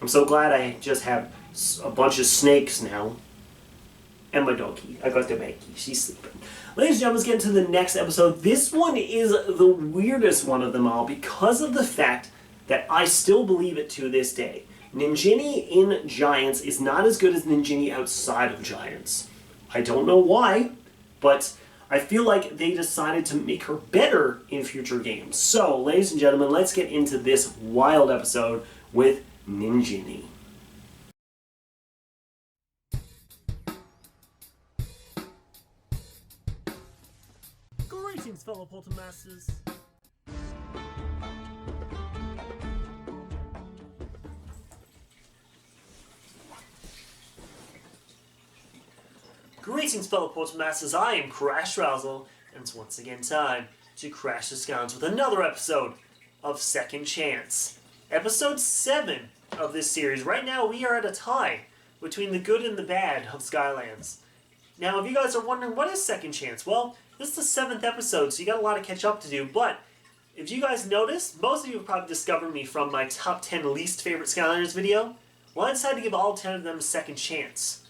A: I'm so glad I just have a bunch of snakes now. And my doggy. I got the Maggie. She's sleeping. Ladies and gentlemen, let's get into the next episode. This one is the weirdest one of them all because of the fact that I still believe it to this day. Ninjini in Giants is not as good as Ninjini outside of Giants. I don't know why, but I feel like they decided to make her better in future games. So, ladies and gentlemen, let's get into this wild episode with Ninjini.
B: Greetings, fellow Poltermasters.
A: Greetings, fellow Poltermasters. I am Rowsell, and it's once again time to crash the skies with another episode of Second Chance. Episode 7 of this series. Right now, we are at a tie between the good and the bad of Skylands. Now, if you guys are wondering, what is Second Chance? Well, this is the 7th episode, so you got a lot to catch up to do, but if you guys noticed, most of you have probably discovered me from my top 10 least favorite Skylanders video. Well, I decided to give all 10 of them a second chance.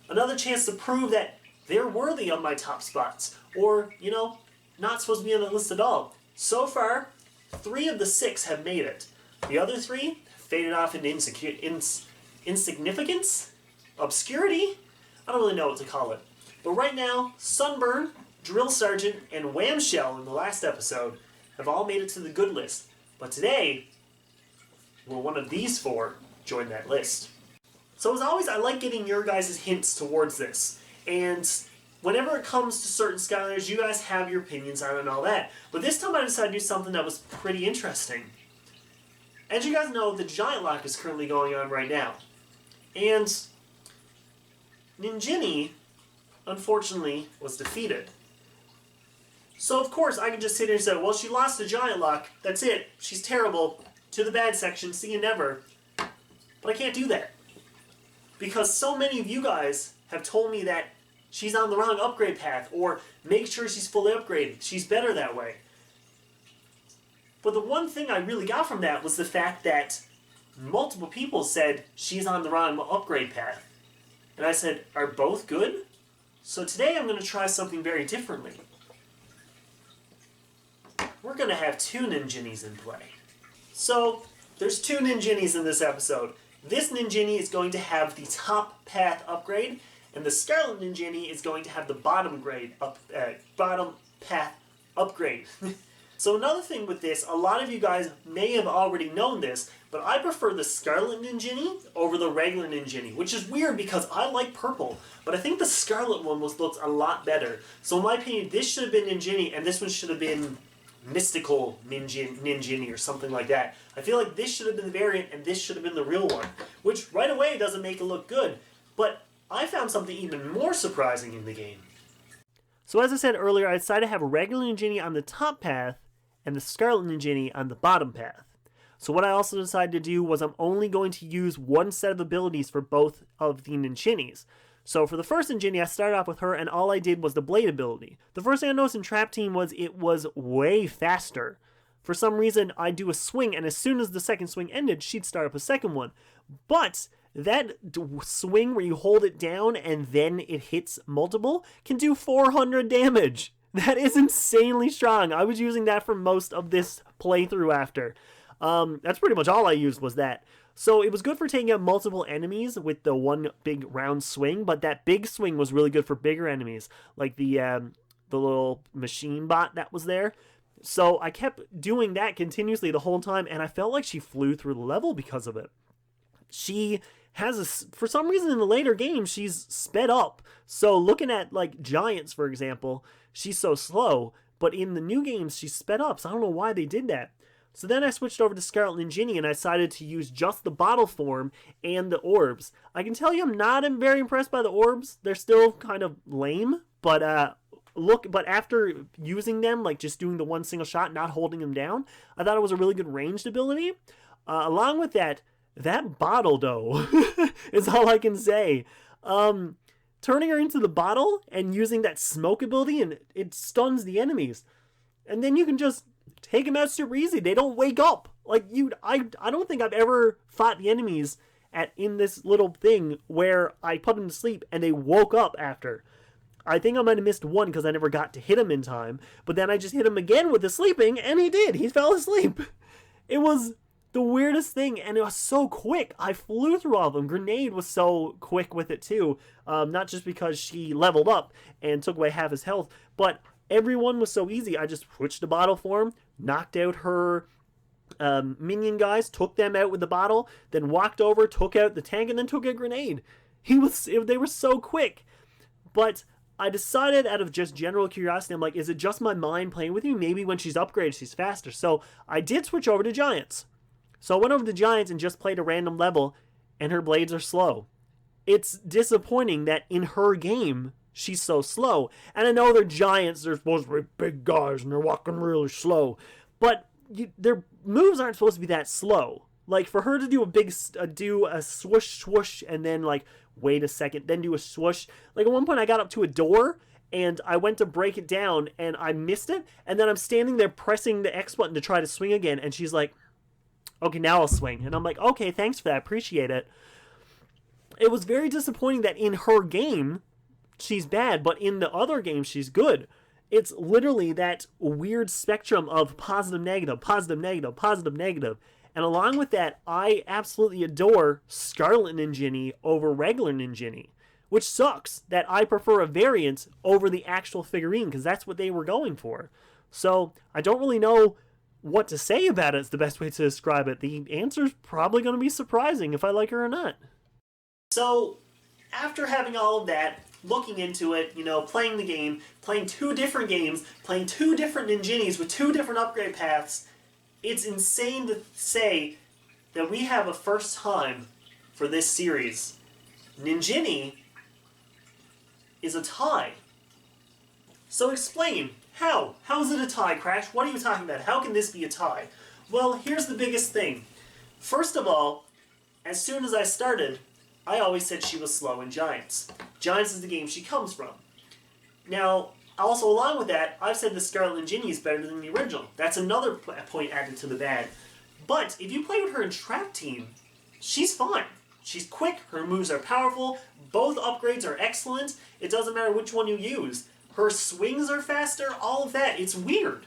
A: Another chance to prove that they're worthy of my top spots, or, you know, not supposed to be on the list at all. So far, 3 of the 6 have made it. The other 3 faded off into insignificance? Obscurity? I don't really know what to call it. But right now, Sunburn, Drill Sergeant, and Wham-Shell in the last episode have all made it to the good list. But today, will one of these 4 join that list? So as always, I like getting your guys' hints towards this. And whenever it comes to certain Skylanders, you guys have your opinions on it and all that. But this time I decided to do something that was pretty interesting. As you guys know, the Giant Lock is currently going on right now. And Ninjini, unfortunately, was defeated. So of course I can just sit here and say, well, she lost the Giant Lock, that's it, she's terrible, to the bad section, see you never. But I can't do that. Because so many of you guys have told me that she's on the wrong upgrade path, or make sure she's fully upgraded, she's better that way. But the one thing I really got from that was the fact that multiple people said she's on the wrong upgrade path. And I said, are both good? So today I'm going to try something very differently. We're going to have 2 Ninjinis in play. So, there's 2 Ninjinis in this episode. This Ninjini is going to have the top path upgrade, and the Scarlet Ninjini is going to have the bottom path upgrade. So another thing with this, a lot of you guys may have already known this, but I prefer the Scarlet Ninjini over the regular Ninjini, which is weird because I like purple, but I think the Scarlet one looks a lot better. So in my opinion, this should have been Ninjini, and this one should have been Mystical Ninjini or something like that. I feel like this should have been the variant, and this should have been the real one, which right away doesn't make it look good. But I found something even more surprising in the game.
B: So as I said earlier, I decided to have a regular Ninjini on the top path and the Scarlet Ninjini on the bottom path. So what I also decided to do was I'm only going to use one set of abilities for both of the Ninjinis. So for the first Ninjini, I started off with her, and all I did was the Blade ability. The first thing I noticed in Trap Team was it was way faster. For some reason, I'd do a swing, and as soon as the second swing ended, she'd start up a second one. But that swing where you hold it down and then it hits multiple can do 400 damage. That is insanely strong. I was using that for most of this playthrough after. That's pretty much all I used was that. So it was good for taking out multiple enemies with the one big round swing, but that big swing was really good for bigger enemies, like the little machine bot that was there. So I kept doing that continuously the whole time, and I felt like she flew through the level because of it. She for some reason in the later games, she's sped up. So looking at like Giants, for example, she's so slow, but in the new games, she's sped up. So I don't know why they did that. So then I switched over to Scarlet Ninjini and I decided to use just the bottle form and the orbs. I can tell you I'm not very impressed by the orbs. They're still kind of lame, but after using them, like just doing the one single shot, not holding them down, I thought it was a really good ranged ability. Along with that bottle though is all I can say. Turning her into the bottle and using that smoke ability, and it stuns the enemies. And then you can just take them out super easy. They don't wake up. Like I don't think I've ever fought the enemies in this little thing where I put them to sleep and they woke up after. I think I might have missed one because I never got to hit him in time. But then I just hit him again with the sleeping, and he did. He fell asleep. It was the weirdest thing, and it was so quick. I flew through all of them. Grenade was so quick with it too. Not just because she leveled up and took away half his health, but everyone was so easy. I just switched to bottle form, knocked out her minion guys, took them out with the bottle, then walked over, took out the tank, and then took a grenade. They were so quick. But I decided out of just general curiosity, I'm like, is it just my mind playing with me? Maybe when she's upgraded, she's faster. So I did switch over to Giants. So I went over to Giants and just played a random level, and her blades are slow. It's disappointing that in her game, she's so slow. And I know they're Giants, they're supposed to be big guys, and they're walking really slow. But their moves aren't supposed to be that slow. Like, for her to do a swoosh, swoosh, and then, like, wait a second, then do a swoosh. Like, at one point I got up to a door, and I went to break it down, and I missed it, and then I'm standing there pressing the X button to try to swing again, and she's like, okay, now I'll swing. And I'm like, okay, thanks for that, appreciate it. It was very disappointing that in her game, she's bad, but in the other game, she's good. It's literally that weird spectrum of positive, negative, positive, negative, positive, negative. And along with that, I absolutely adore Scarlet Ninjini over regular Ninjini, which sucks that I prefer a variant over the actual figurine, because that's what they were going for. So I don't really know what to say about it is the best way to describe it. The answer's probably going to be surprising if I like her or not. So, after having all of that, looking into it, playing the game, playing 2 different games, playing 2 different Ninjinis with 2 different upgrade paths, it's insane to say that we have a first time for this series. Ninjini is a tie. So explain, how? How is it a tie, Crash? What are you talking about? How can this be a tie? Well, here's the biggest thing. First of all, as soon as I started, I always said she was slow in Giants. Giants is the game she comes from. Now, also along with that, I've said the Scarlet Ninjini is better than the original. That's another point added to the bad. But if you play with her in Trap Team, she's fine. She's quick, her moves are powerful, both upgrades are excellent, it doesn't matter which one you use. Her swings are faster, all of that, it's weird.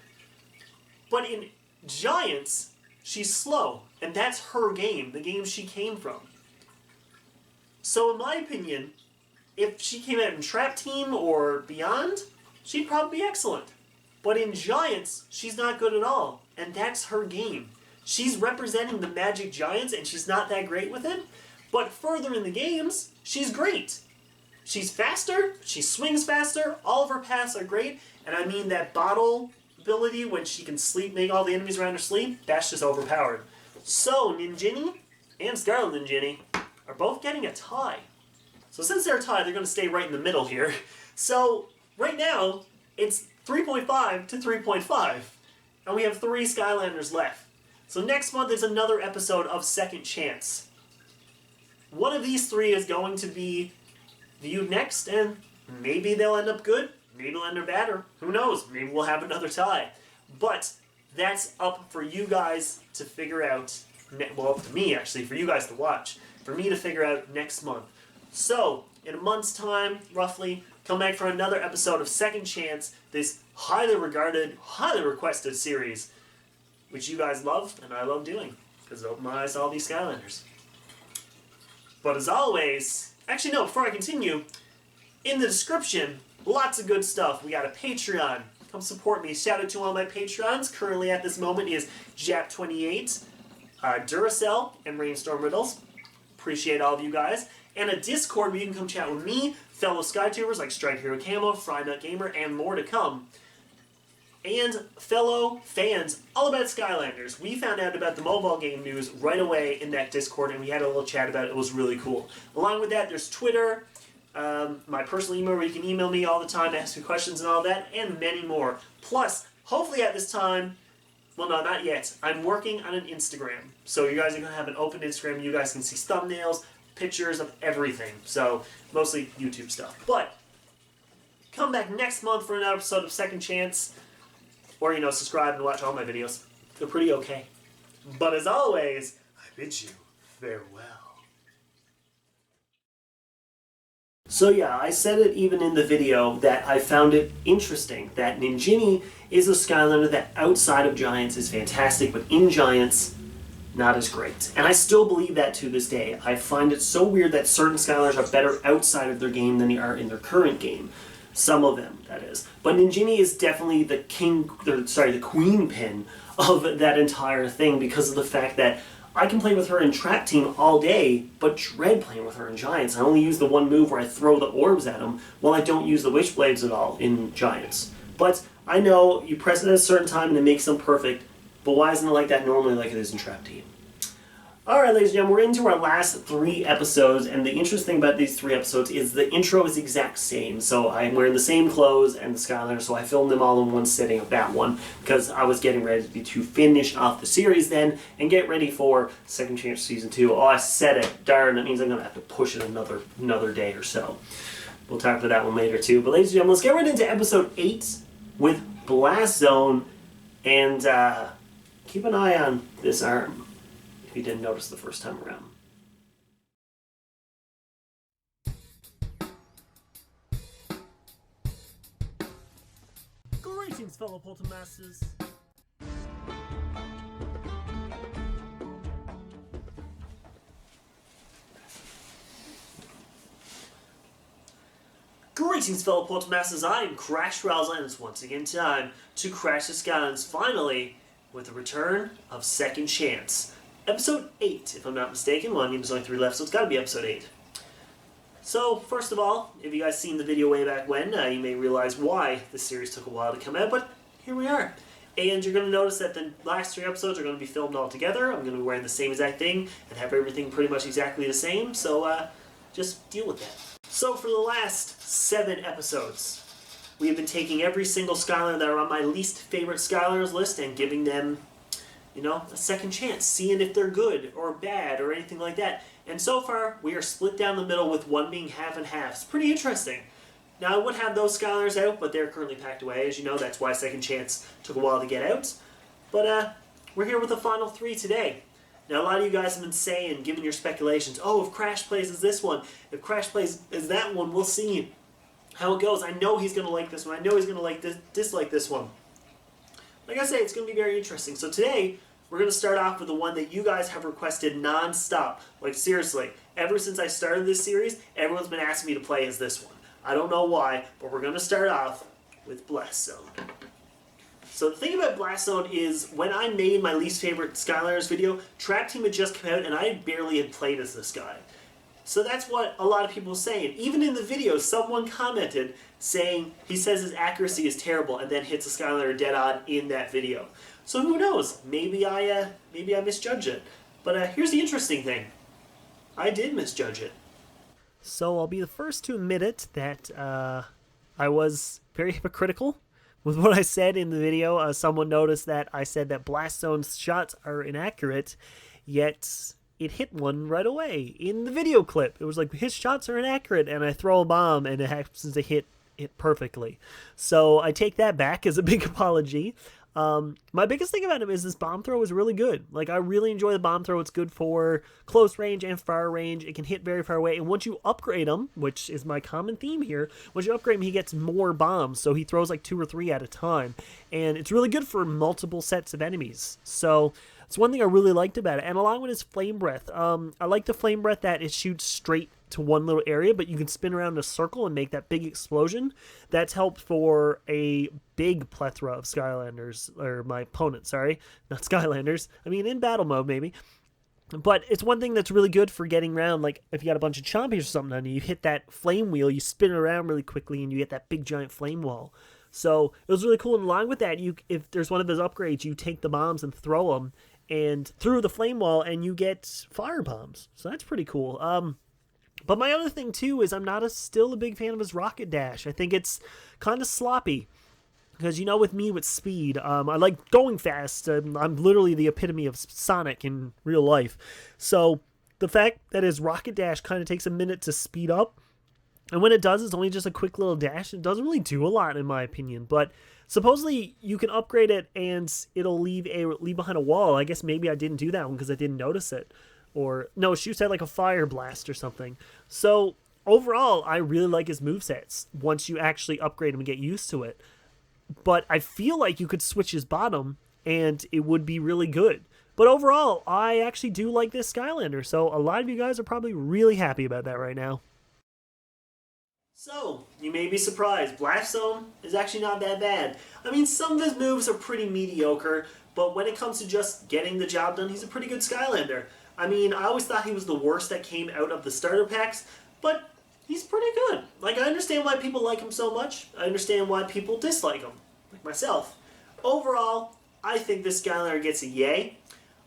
B: But in Giants, she's slow, and that's her game, the game she came from. So in my opinion, if she came out in Trap Team or beyond, she'd probably be excellent. But in Giants, she's not good at all, and that's her game. She's representing the Magic Giants, and she's not that great with it, but further in the games, she's great. She's faster, she swings faster, all of her paths are great, and I mean that bottle ability when she can sleep, make all the enemies around her sleep, that's just overpowered. So, Ninjini and Scarlet Ninjini are both getting a tie. So since they're tied, they're going to stay right in the middle here. So, right now, it's 3.5 to 3.5, and we have 3 Skylanders left. So next month is another episode of Second Chance. One of these 3 is going to be viewed next, and maybe they'll end up good, maybe they'll end up bad, or who knows, maybe we'll have another tie. But that's up for you guys to figure out, well, up to me actually, for you guys to watch, for me to figure out next month. So, in a month's time, roughly, come back for another episode of Second Chance, this highly regarded, highly requested series, which you guys love, and I love doing, because it opened my eyes to all these Skylanders. But as always, actually no, before I continue, in the description, lots of good stuff. We got a Patreon. Come support me. Shout out to all my Patreons. Currently at this moment is Jap28, Duracell, and Rainstorm Riddles.
A: Appreciate all of you guys. And a Discord where you can come chat with me, fellow SkyTubers like Strike Hero Camo, Fried Nut Gamer, and more to come. And fellow fans all about Skylanders. We found out about the mobile game news right away in that Discord, and we had a little chat about it. It was really cool. Along with that, there's Twitter, my personal email where you can email me all the time, ask me questions and all that, and many more. Plus, hopefully at this time, well, no, not yet, I'm working on an Instagram. So you guys are going to have an open Instagram. You guys can see thumbnails, pictures of everything. So, mostly YouTube stuff. But, come back next month for another episode of Second Chance. Or, subscribe and watch all my videos. They're pretty okay. But as always, I bid you farewell. So yeah, I said it even in the video that I found it interesting that Ninjini is a Skylander that outside of Giants is fantastic, but in Giants, not as great. And I still believe that to this day. I find it so weird that certain Skylanders are better outside of their game than they are in their current game. Some of them, that is. But Ninjini is definitely the the queen pin of that entire thing because of the fact that I can play with her in Trap Team all day, but dread playing with her in Giants. I only use the one move where I throw the orbs at them, while I don't use the Witchblades at all in Giants. But I know you press it at a certain time and it makes them perfect, but why isn't it like that normally like it is in Trap Team? Alright, ladies and gentlemen, we're into our last 3 episodes, and the interesting thing about these 3 episodes is the intro is the exact same. So I'm wearing the same clothes and the Skylander, so I filmed them all in one sitting of that one, because I was getting ready to finish off the series then, and get ready for Second Chance Season 2. Oh, I said it. Darn, that means I'm going to have to push it another day or so. We'll talk about that one later too. But ladies and gentlemen, let's get right into Episode 8 with Blast Zone, and keep an eye on this arm. If you didn't notice the first time around. Greetings, fellow Poltermasters. Greetings, fellow Poltermasters. I am Crash Rowsell, and it's once again time to crash the Skylands finally with the return of Second Chance. Episode 8, if I'm not mistaken. Well, I mean, there's only 3 left, so it's got to be Episode 8. So, first of all, if you guys seen the video way back when, you may realize why this series took a while to come out, but here we are. And you're going to notice that the last 3 episodes are going to be filmed all together. I'm going to be wearing the same exact thing and have everything pretty much exactly the same, so just deal with that. So, for the last 7 episodes, we have been taking every single Skylander that are on my least favorite Skylanders list and giving them a second chance, seeing if they're good or bad or anything like that. And so far, we are split down the middle with one being half and half. It's pretty interesting. Now, I would have those Skylanders out, but they're currently packed away. As you know, that's why Second Chance took a while to get out. But we're here with the final 3 today. Now, a lot of you guys have been saying, giving your speculations, oh, if Crash plays as this one, if Crash plays as that one, we'll see how it goes. I know he's going to like this one. I know he's going to dislike this one. Like I say, it's going to be very interesting. So today, we're going to start off with the one that you guys have requested non-stop. Like, seriously, ever since I started this series, everyone's been asking me to play as this one. I don't know why, but we're going to start off with Blast Zone. So the thing about Blast Zone is, when I made my least favorite Skylanders video, Trap Team had just come out and I barely had played as this guy. So that's what a lot of people were saying. Even in the video, someone commented saying he says his accuracy is terrible and then hits a Skylander dead on in that video. So who knows? Maybe I misjudged it. But here's the interesting thing. I did misjudge it.
B: So I'll be the first to admit it that I was very hypocritical with what I said in the video. Someone noticed that I said that Blast Zone's shots are inaccurate, yet it hit one right away in the video clip. It was like, his shots are inaccurate, and I throw a bomb, and it happens to hit it perfectly. So I take that back as a big apology. My biggest thing about him is this bomb throw is really good. Like, I really enjoy the bomb throw. It's good for close range and far range. It can hit very far away. And once you upgrade him, which is my common theme here, once you upgrade him, he gets more bombs. So he throws like 2 or 3 at a time. And it's really good for multiple sets of enemies. So it's one thing I really liked about it. And along with his flame breath, I like the flame breath that it shoots straight to one little area, but you can spin around in a circle and make that big explosion. That's helped for a big plethora of Skylanders, or my opponent, sorry, not Skylanders. I mean, in battle mode, maybe. But it's one thing that's really good for getting around, like if you got a bunch of chompies or something on you, you hit that flame wheel, you spin it around really quickly, and you get that big giant flame wall. So it was really cool. And along with that, if there's one of those upgrades, you take the bombs and throw them and through the flame wall, and you get fire bombs. So that's pretty cool. But my other thing too is I'm not still a big fan of his rocket dash. I think it's kind of sloppy. Because, with me with speed, I like going fast. I'm literally the epitome of Sonic in real life. So the fact that his rocket dash kind of takes a minute to speed up, and when it does, it's only just a quick little dash. It doesn't really do a lot, in my opinion. But supposedly you can upgrade it, and it'll leave behind a wall. I guess maybe I didn't do that one because I didn't notice it. Or, no, it shoots out like a fire blast or something. So overall, I really like his movesets once you actually upgrade him and get used to it. But I feel like you could switch his bottom, and it would be really good. But overall, I actually do like this Skylander, so a lot of you guys are probably really happy about that right now.
A: So, you may be surprised, Blast Zone is actually not that bad. I mean, some of his moves are pretty mediocre, but when it comes to just getting the job done, he's a pretty good Skylander. I mean, I always thought he was the worst that came out of the starter packs, but he's pretty good. Like, I understand why people like him so much. I understand why people dislike him, like myself. Overall, I think this Skylander gets a yay.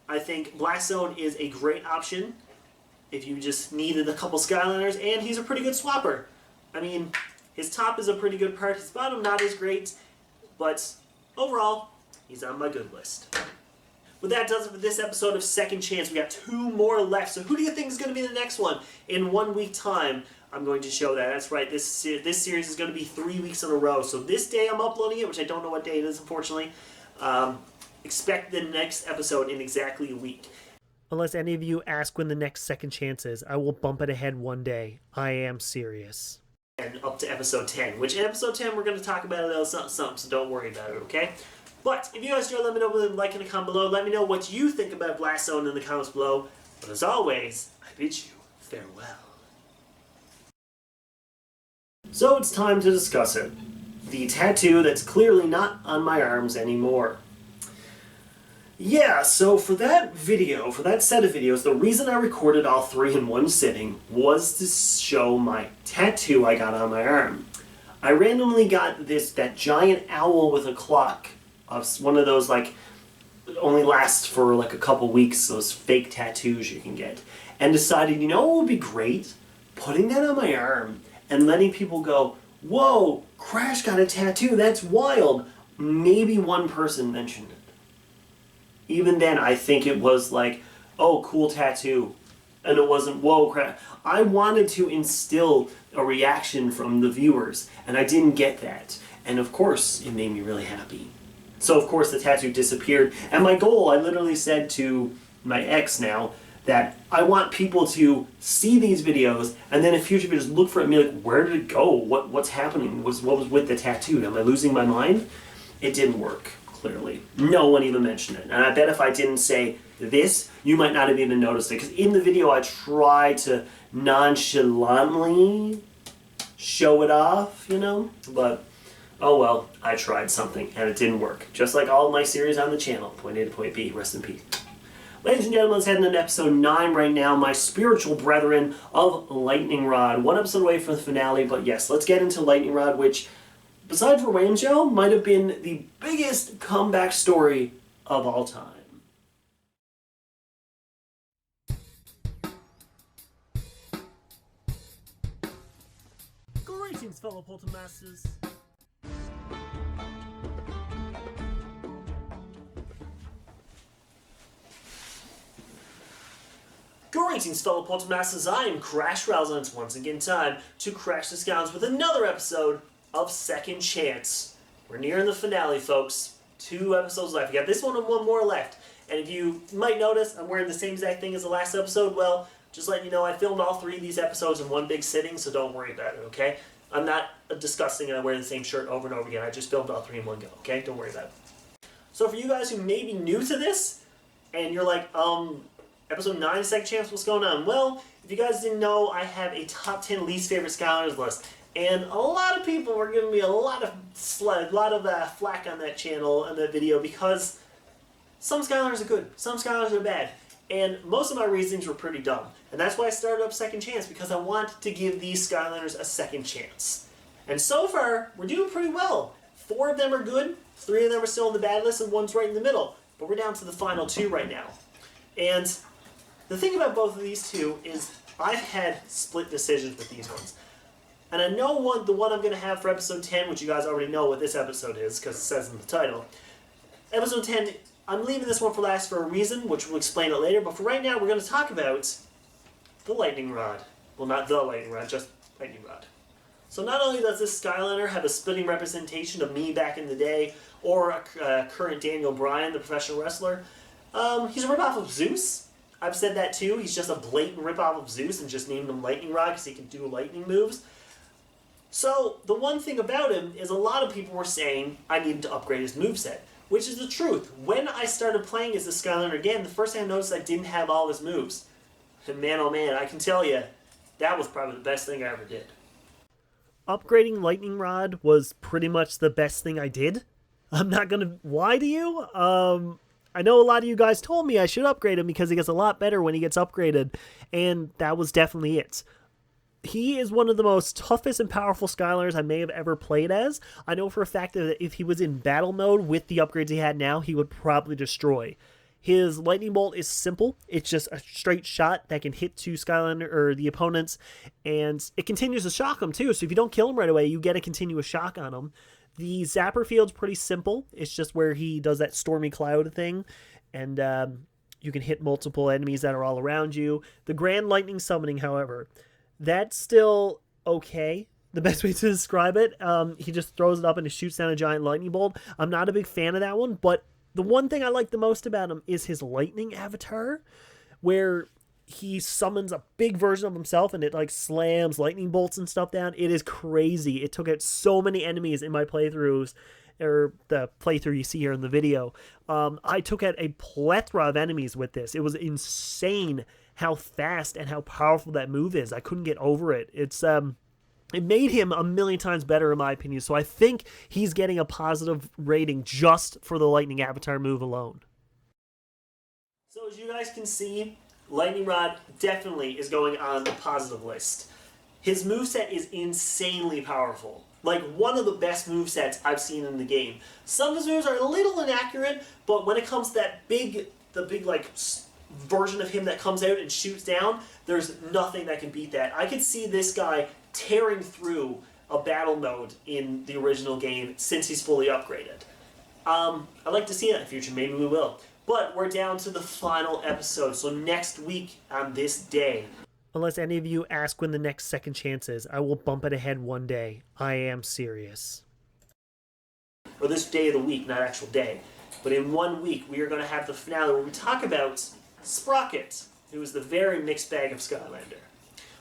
A: I think Blast Zone is a great option if you just needed a couple Skylanders, and he's a pretty good swapper. I mean, his top is a pretty good part, his bottom not as great, but overall, he's on my good list. But that does it for this episode of Second Chance. We got 2 more left, so who do you think is going to be the next one? In 1 week time, I'm going to show that. That's right, this series is going to be 3 weeks in a row. So this day I'm uploading it, which I don't know what day it is, unfortunately. Expect the next episode in exactly a week.
B: Unless any of you ask when the next Second Chance is, I will bump it ahead one day. I am serious.
A: And up to episode 10, which in episode 10 we're going to talk about a little something, so don't worry about it, okay? But if you guys enjoyed, let me know with a like and a comment below. Let me know what you think about Blast Zone in the comments below. But as always, I bid you farewell. So it's time to discuss it. The tattoo that's clearly not on my arms anymore. Yeah, so for that video, for that set of videos, the reason I recorded all 3 in one sitting was to show my tattoo I got on my arm. I randomly got that giant owl with a clock, of one of those like, only lasts for like a couple weeks, those fake tattoos you can get, and decided, what would be great? Putting that on my arm and letting people go, whoa, Crash got a tattoo, that's wild. Maybe one person mentioned it. Even then, I think it was like, oh, cool tattoo. And it wasn't, whoa, crap. I wanted to instill a reaction from the viewers, and I didn't get that. And of course, it made me really happy. So of course the tattoo disappeared. And my goal, I literally said to my ex now, that I want people to see these videos, and then in future videos look for it and be like, where did it go? What's happening? What was with the tattoo? Am I losing my mind? It didn't work. Clearly. No one even mentioned it. And I bet if I didn't say this, you might not have even noticed it. Because in the video I tried to nonchalantly show it off, But, oh well, I tried something and it didn't work. Just like all of my series on the channel. Point A to point B. Rest in peace. Ladies and gentlemen, let's head into episode 9 right now. My spiritual brethren of Lightning Rod. 1 episode away from the finale, but yes, let's get into Lightning Rod, which, besides for Wham-Shell, might have been the biggest comeback story of all time. Greetings, fellow Poltermasters. Greetings, fellow Poltermasters. I am Crash Rowsell, and it's once again time to crash the skies with another episode of Second Chance. We're nearing the finale, folks. 2 episodes left. We got this one and 1 more left. And if you might notice, I'm wearing the same exact thing as the last episode. Well, just letting you know, I filmed all 3 of these episodes in one big sitting, so don't worry about it, okay? I'm not disgusting and I'm wearing the same shirt over and over again. I just filmed all 3 in one go, okay? Don't worry about it. So for you guys who may be new to this, and you're like, episode 9, Second Chance, what's going on? Well, if you guys didn't know, I have a top 10 least favorite Skylanders list. And a lot of people were giving me a lot of flack on that channel, on that video, because some Skylanders are good, some Skylanders are bad. And most of my reasonings were pretty dumb. And that's why I started up Second Chance, because I want to give these Skylanders a second chance. And so far, we're doing pretty well. 4 of them are good, 3 of them are still on the bad list, and 1's right in the middle. But we're down to the final 2 right now. And the thing about both of these 2 is I've had split decisions with these ones. And I know the one I'm going to have for episode 10, which you guys already know what this episode is, because it says in the title. Episode 10, I'm leaving this one for last for a reason, which we'll explain it later, but for right now, we're going to talk about the Lightning Rod. Well, not the Lightning Rod, just Lightning Rod. So not only does this Skylander have a splitting representation of me back in the day, or a current Daniel Bryan, the professional wrestler, he's a ripoff of Zeus. I've said that too. He's just a blatant ripoff of Zeus and just named him Lightning Rod because he can do lightning moves. So the one thing about him is a lot of people were saying I needed to upgrade his moveset, which is the truth. When I started playing as the Skylander again, the first thing I noticed I didn't have all his moves. And man, oh man, I can tell you, that was probably the best thing I ever did.
B: Upgrading Lightning Rod was pretty much the best thing I did. I'm not going to lie to you. I know a lot of you guys told me I should upgrade him because he gets a lot better when he gets upgraded, and that was definitely it. He is one of the most toughest and powerful Skylanders I may have ever played as. I know for a fact that if he was in battle mode with the upgrades he had now, he would probably destroy. His lightning bolt is simple. It's just a straight shot that can hit 2 Skylander or the opponents, and it continues to shock them too. So if you don't kill him right away, you get a continuous shock on him. The zapper field's pretty simple. It's just where he does that stormy cloud thing, and you can hit multiple enemies that are all around you. The grand lightning summoning, however, that's still okay. The best way to describe it, he just throws it up and it shoots down a giant lightning bolt. I'm not a big fan of that one, but the one thing I like the most about him is his lightning avatar, where he summons a big version of himself and it like slams lightning bolts and stuff down. It is crazy. It took out so many enemies in my playthroughs, or the playthrough you see here in the video. I took out a plethora of enemies with this. It was insane how fast and how powerful that move is. I couldn't get over it. It made him a million times better in my opinion, so I think he's getting a positive rating just for the Lightning Avatar move alone.
A: So as you guys can see, Lightning Rod definitely is going on the positive list. His moveset is insanely powerful. Like, one of the best movesets I've seen in the game. Some of his moves are a little inaccurate, but when it comes to that the big version of him that comes out and shoots down, there's nothing that can beat that. I could see this guy tearing through a battle mode in the original game since he's fully upgraded. I'd like to see that in the future. Maybe we will. But we're down to the final episode, so next week on this day.
B: Unless any of you ask when the next Second Chance is, I will bump it ahead one day. I am serious.
A: Or this day of the week, not actual day. But in 1 week, we are going to have the finale where we talk about Sprocket, who is the very mixed bag of Skylander.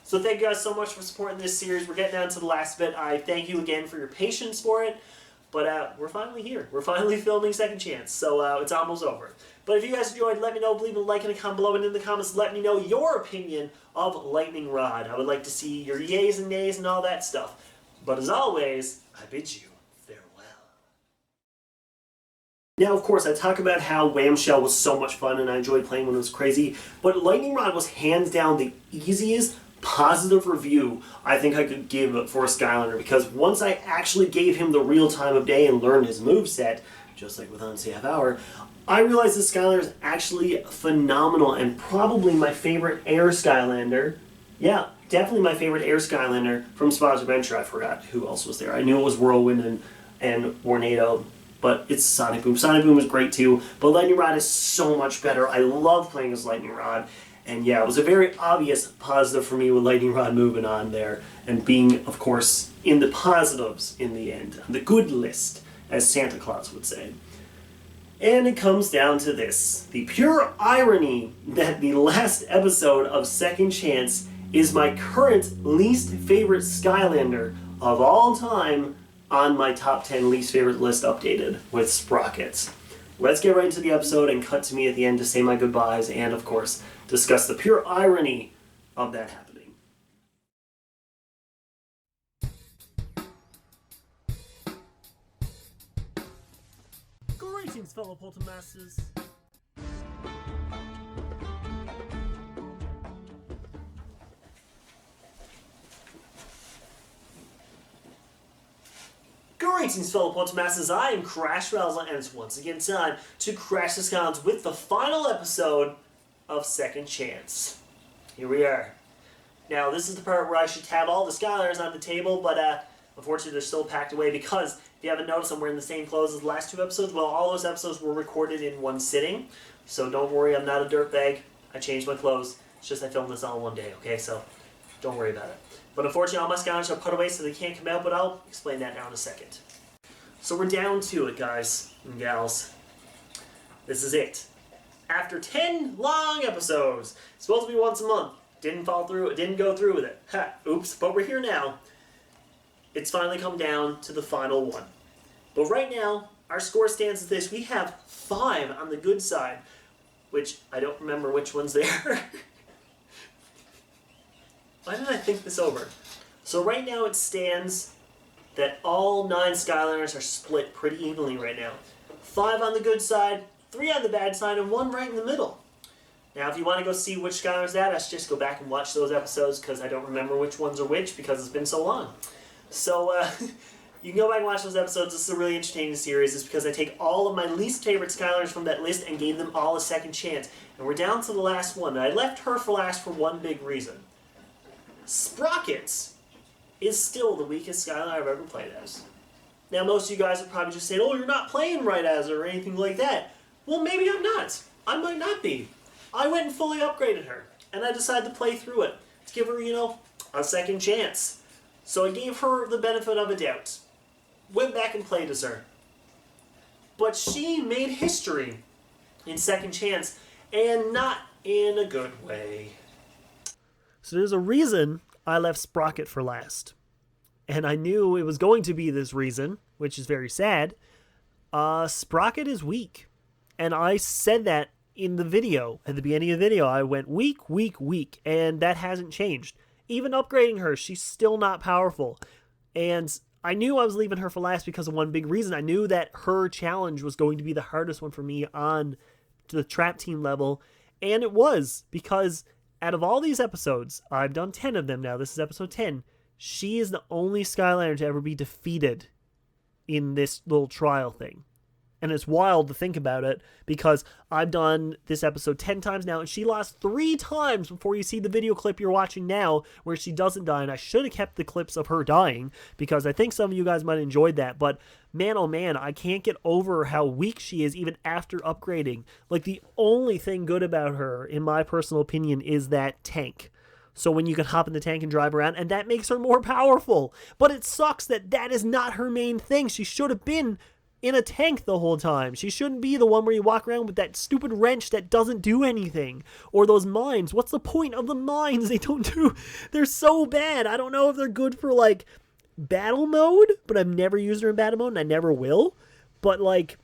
A: So thank you guys so much for supporting this series. We're getting down to the last bit. I thank you again for your patience for it. But we're finally here. We're finally filming Second Chance, so it's almost over. But if you guys enjoyed, let me know. Leave a like and a comment below, and in the comments, let me know your opinion of Lightning Rod. I would like to see your yays and nays and all that stuff. But as always, I bid you farewell. Now, of course, I talk about how Wham-Shell was so much fun, and I enjoyed playing when it was crazy. But Lightning Rod was hands down the easiest positive review I think I could give for a Skylander, because once I actually gave him the real time of day and learned his moveset, just like with Odyssey Half Hour, I realized this Skylander is actually phenomenal and probably my favorite air Skylander. Yeah, definitely my favorite air Skylander from Spot's Adventure. I forgot who else was there. I knew it was Whirlwind and Tornado, but it's Sonic Boom. Sonic Boom is great too, but Lightning Rod is so much better. I love playing as Lightning Rod. And yeah, it was a very obvious positive for me with Lightning Rod moving on there and being, of course, in the positives in the end. The good list, as Santa Claus would say. And it comes down to this. The pure irony that the last episode of Second Chance is my current least favorite Skylander of all time on my top 10 least favorite list updated with Sprockets. Let's get right into the episode and cut to me at the end to say my goodbyes and, of course, discuss the pure irony of that happening.
B: Greetings, fellow Poltermasters.
A: Greetings, fellow Podmasters. I am Crash Rowsell, and it's once again time to crash the skies with the final episode of Second Chance. Here we are. Now, this is the part where I should have all the Skyliners on the table, but unfortunately they're still packed away because, if you haven't noticed, I'm wearing the same clothes as the last two episodes. Well, all those episodes were recorded in one sitting, so don't worry, I'm not a dirtbag. I changed my clothes. It's just I filmed this all in one day, okay? So, don't worry about it. But unfortunately, all my Skyliners are put away so they can't come out, but I'll explain that now in a second. So we're down to it, guys and gals. This is it. After 10 long episodes, it's supposed to be once a month. Didn't fall through, didn't go through with it. Ha, oops, but we're here now. It's finally come down to the final one. But right now, our score stands at this. We have 5 on the good side, which I don't remember which ones they are. Why did I think this over? So right now it stands that all 9 Skyliners are split pretty evenly right now. 5 on the good side, 3 on the bad side, and 1 right in the middle. Now if you want to go see which Skyliner's that, I should just go back and watch those episodes because I don't remember which ones are which because it's been so long. So you can go back and watch those episodes. This is a really entertaining series. It's because I take all of my least favorite Skyliners from that list and gave them all a second chance. And we're down to the last one. And I left her for last for one big reason. Sprocket is still the weakest Skyliner I've ever played as. Now, most of you guys are probably just saying, oh, you're not playing right as her or anything like that. Well, maybe I'm not. I might not be. I went and fully upgraded her, and I decided to play through it to give her, a second chance. So I gave her the benefit of a doubt. Went back and played as her. But she made history in Second Chance, and not in a good way.
B: So there's a reason I left Sprocket for last. And I knew it was going to be this reason, which is very sad. Sprocket is weak. And I said that in the video. At the beginning of the video, I went weak, weak, weak. And that hasn't changed. Even upgrading her, she's still not powerful. And I knew I was leaving her for last because of one big reason. I knew that her challenge was going to be the hardest one for me on to the trap team level. And it was, because out of all these episodes, I've done 10 of them now, this is episode 10, she is the only Skyliner to ever be defeated in this little trial thing. And it's wild to think about it, because I've done this episode 10 times now, and she lost 3 times before you see the video clip you're watching now, where she doesn't die, and I should have kept the clips of her dying, because I think some of you guys might have enjoyed that, but man oh man, I can't get over how weak she is even after upgrading. Like, the only thing good about her, in my personal opinion, is that tank. So when you can hop in the tank and drive around, and that makes her more powerful. But it sucks that that is not her main thing. She should have been in a tank the whole time. She shouldn't be the one where you walk around with that stupid wrench that doesn't do anything. Or those mines. What's the point of the mines? They don't do... They're so bad. I don't know if they're good for, like, battle mode, but I've never used her in battle mode, and I never will. But, like,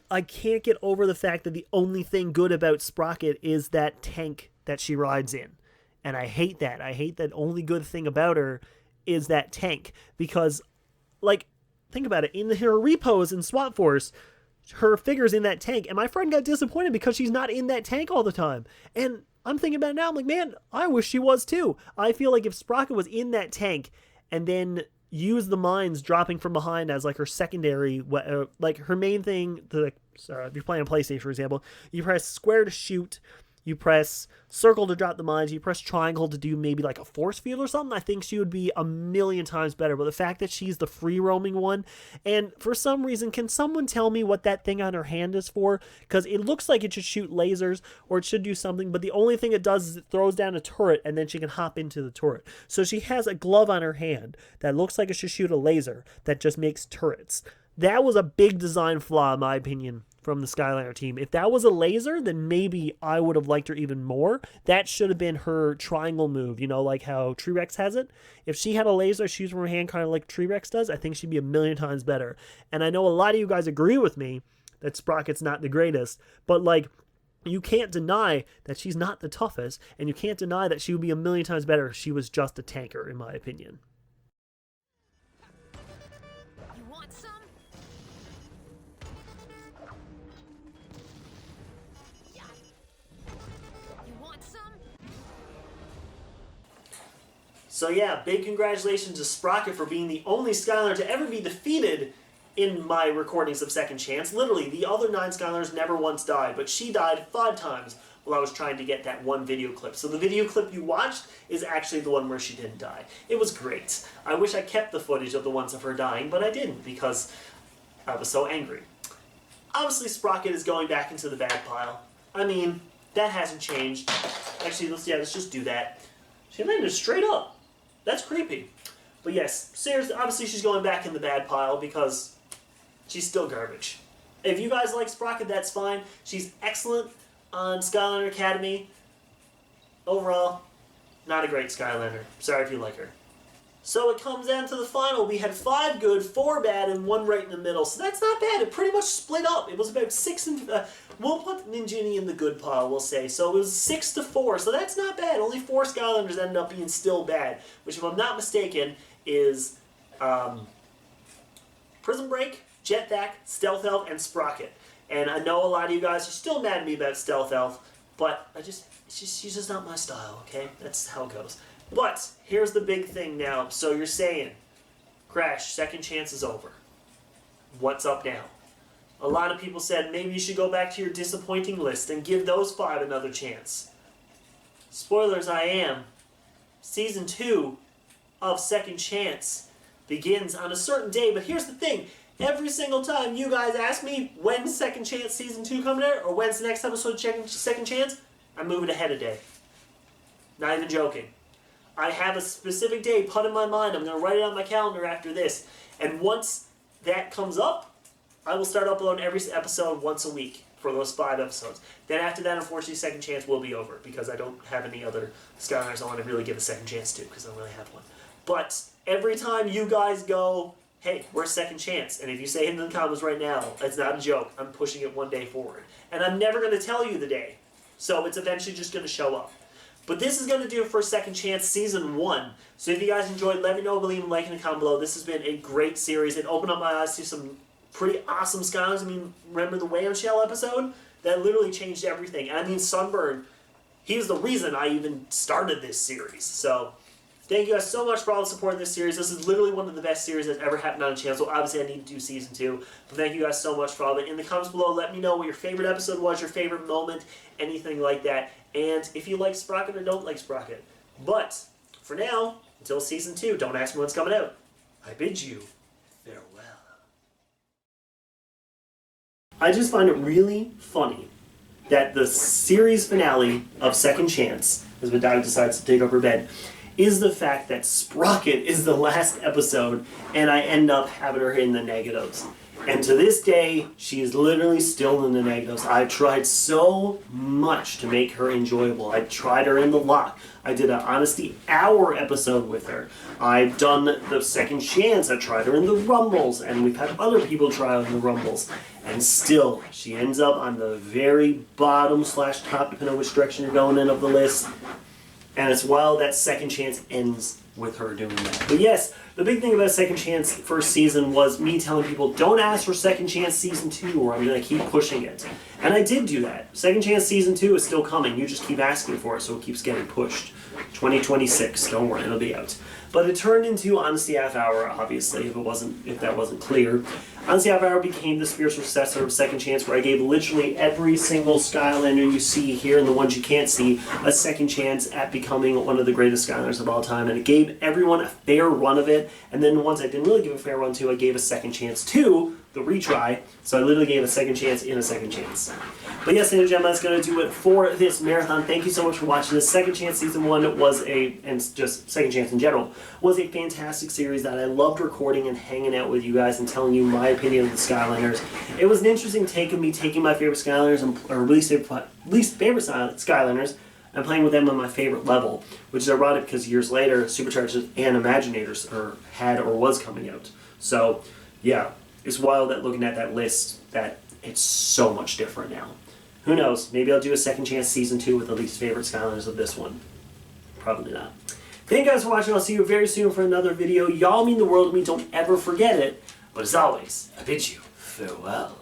B: I can't get over the fact that the only thing good about Sprocket is that tank that she rides in. And I hate that. I hate that only good thing about her is that tank. Because, like, think about it. In her repos in SWAT Force, her figure's in that tank. And my friend got disappointed because she's not in that tank all the time. And I'm thinking about it now. I'm like, man, I wish she was too. I feel like if Sprocket was in that tank and then use the mines dropping from behind as like her secondary, like her main thing, if you're playing a PlayStation, for example, you press square to shoot, you press circle to drop the mines, you press triangle to do maybe like a force field or something, I think she would be a million times better. But the fact that she's the free roaming one, and for some reason, can someone tell me what that thing on her hand is for? Because it looks like it should shoot lasers or it should do something, but the only thing it does is it throws down a turret and then she can hop into the turret. So she has a glove on her hand that looks like it should shoot a laser that just makes turrets. That was a big design flaw, in my opinion, from the Skyliner team. If that was a laser, then maybe I would have liked her even more. That should have been her triangle move, like how T-Rex has it. If she had a laser shoots from her hand kind of like T-Rex does, I think she'd be a million times better. And I know a lot of you guys agree with me that Sprocket's not the greatest, but like, you can't deny that she's not the toughest, and you can't deny that she would be a million times better if she was just a tanker, in my opinion.
A: So yeah, big congratulations to Sprocket for being the only Skyliner to ever be defeated in my recordings of Second Chance. Literally, the other 9 Skyliners never once died, but she died 5 times while I was trying to get that one video clip. So the video clip you watched is actually the one where she didn't die. It was great. I wish I kept the footage of the ones of her dying, but I didn't because I was so angry. Obviously, Sprocket is going back into the bad pile. I mean, that hasn't changed. Actually, let's just do that. She landed straight up. That's creepy. But yes, seriously, obviously she's going back in the bad pile because she's still garbage. If you guys like Sprocket, that's fine. She's excellent on Skyliner Academy. Overall, not a great Skyliner. Sorry if you like her. So it comes down to the final. We had 5 good, 4 bad, and 1 right in the middle. So that's not bad. It pretty much split up. It was about 6 and... we'll put Ninjini in the good pile, we'll say. So it was 6-4. So that's not bad. Only 4 Skyliners ended up being still bad. Which, if I'm not mistaken, is Prism Break, Jet-Vac, Stealth Elf, and Sprocket. And I know a lot of you guys are still mad at me about Stealth Elf, but she's just not my style, okay? That's how it goes. But here's the big thing now. So you're saying, Crash, Second Chance is over. What's up now? A lot of people said maybe you should go back to your disappointing list and give those 5 another chance. Spoilers, I am. Season 2 of Second Chance begins on a certain day, but here's the thing. Every single time you guys ask me when's Second Chance Season 2 coming out, or when's the next episode of Second Chance, I'm moving ahead a day. Not even joking. I have a specific day put in my mind. I'm going to write it on my calendar after this. And once that comes up, I will start uploading every episode once a week for those 5 episodes. Then after that, unfortunately, Second Chance will be over because I don't have any other Skyliners I want to really give a second chance to because I don't really have one. But every time you guys go, hey, where's Second Chance? And if you say it in the comments right now, it's not a joke. I'm pushing it one day forward. And I'm never going to tell you the day. So it's eventually just going to show up. But this is going to do it for Second Chance Season 1. So if you guys enjoyed, let me know, leave a like in the comment below. This has been a great series. It opened up my eyes to some pretty awesome Skylines. I mean, remember the Wham-Shell episode? That literally changed everything. And I mean, Sunburn, he's the reason I even started this series. So thank you guys so much for all the support in this series. This is literally one of the best series that's ever happened on the channel. So obviously I need to do Season 2. But thank you guys so much for all of it. In the comments below, let me know what your favorite episode was, your favorite moment, anything like that. And if you like Sprocket or don't like Sprocket. But for now, until Season 2, don't ask me when's coming out. I bid you farewell. I just find it really funny that the series finale of Second Chance, as Madonna decides to dig up her bed, is the fact that Sprocket is the last episode and I end up having her in the negatives. And to this day, she is literally still in the negatives. I've tried so much to make her enjoyable. I tried her in the lock. I did an Honesty Hour episode with her. I've done the Second Chance. I tried her in the Rumbles, and we've had other people try her in the Rumbles. And still, she ends up on the very bottom / top, depending on which direction you're going in of the list. And it's while that Second Chance ends with her doing that. But yes, the big thing about Second Chance first season was me telling people, don't ask for Second Chance Season 2 or I'm going to keep pushing it. And I did do that. Second Chance Season 2 is still coming. You just keep asking for it, so it keeps getting pushed. 2026, don't worry, it'll be out. But it turned into Honesty Half Hour, obviously, if that wasn't clear. Honesty Half Hour became the spiritual successor of Second Chance, where I gave literally every single Skyliner you see here and the ones you can't see a second chance at becoming one of the greatest Skyliners of all time. And it gave everyone a fair run of it. And then the ones I didn't really give a fair run to, I gave a second chance to, the retry. So I literally gave a second chance in a second chance. But yes, ladies and gentlemen, that's going to do it for this marathon. Thank you so much for watching this. Second Chance Season 1 was and just Second Chance in general, was a fantastic series that I loved recording and hanging out with you guys and telling you my opinion of the Skyliners. It was an interesting take of me taking my favorite Skyliners, or least favorite Skyliners, and playing with them on my favorite level, which is ironic because years later, Superchargers and Imaginators had or was coming out. So, yeah, it's wild that looking at that list that it's so much different now. Who knows? Maybe I'll do a Second Chance Season 2 with the least favorite Skyliners of this one. Probably not. Thank you guys for watching. I'll see you very soon for another video. Y'all mean the world to me. Don't ever forget it. But as always, I bid you farewell.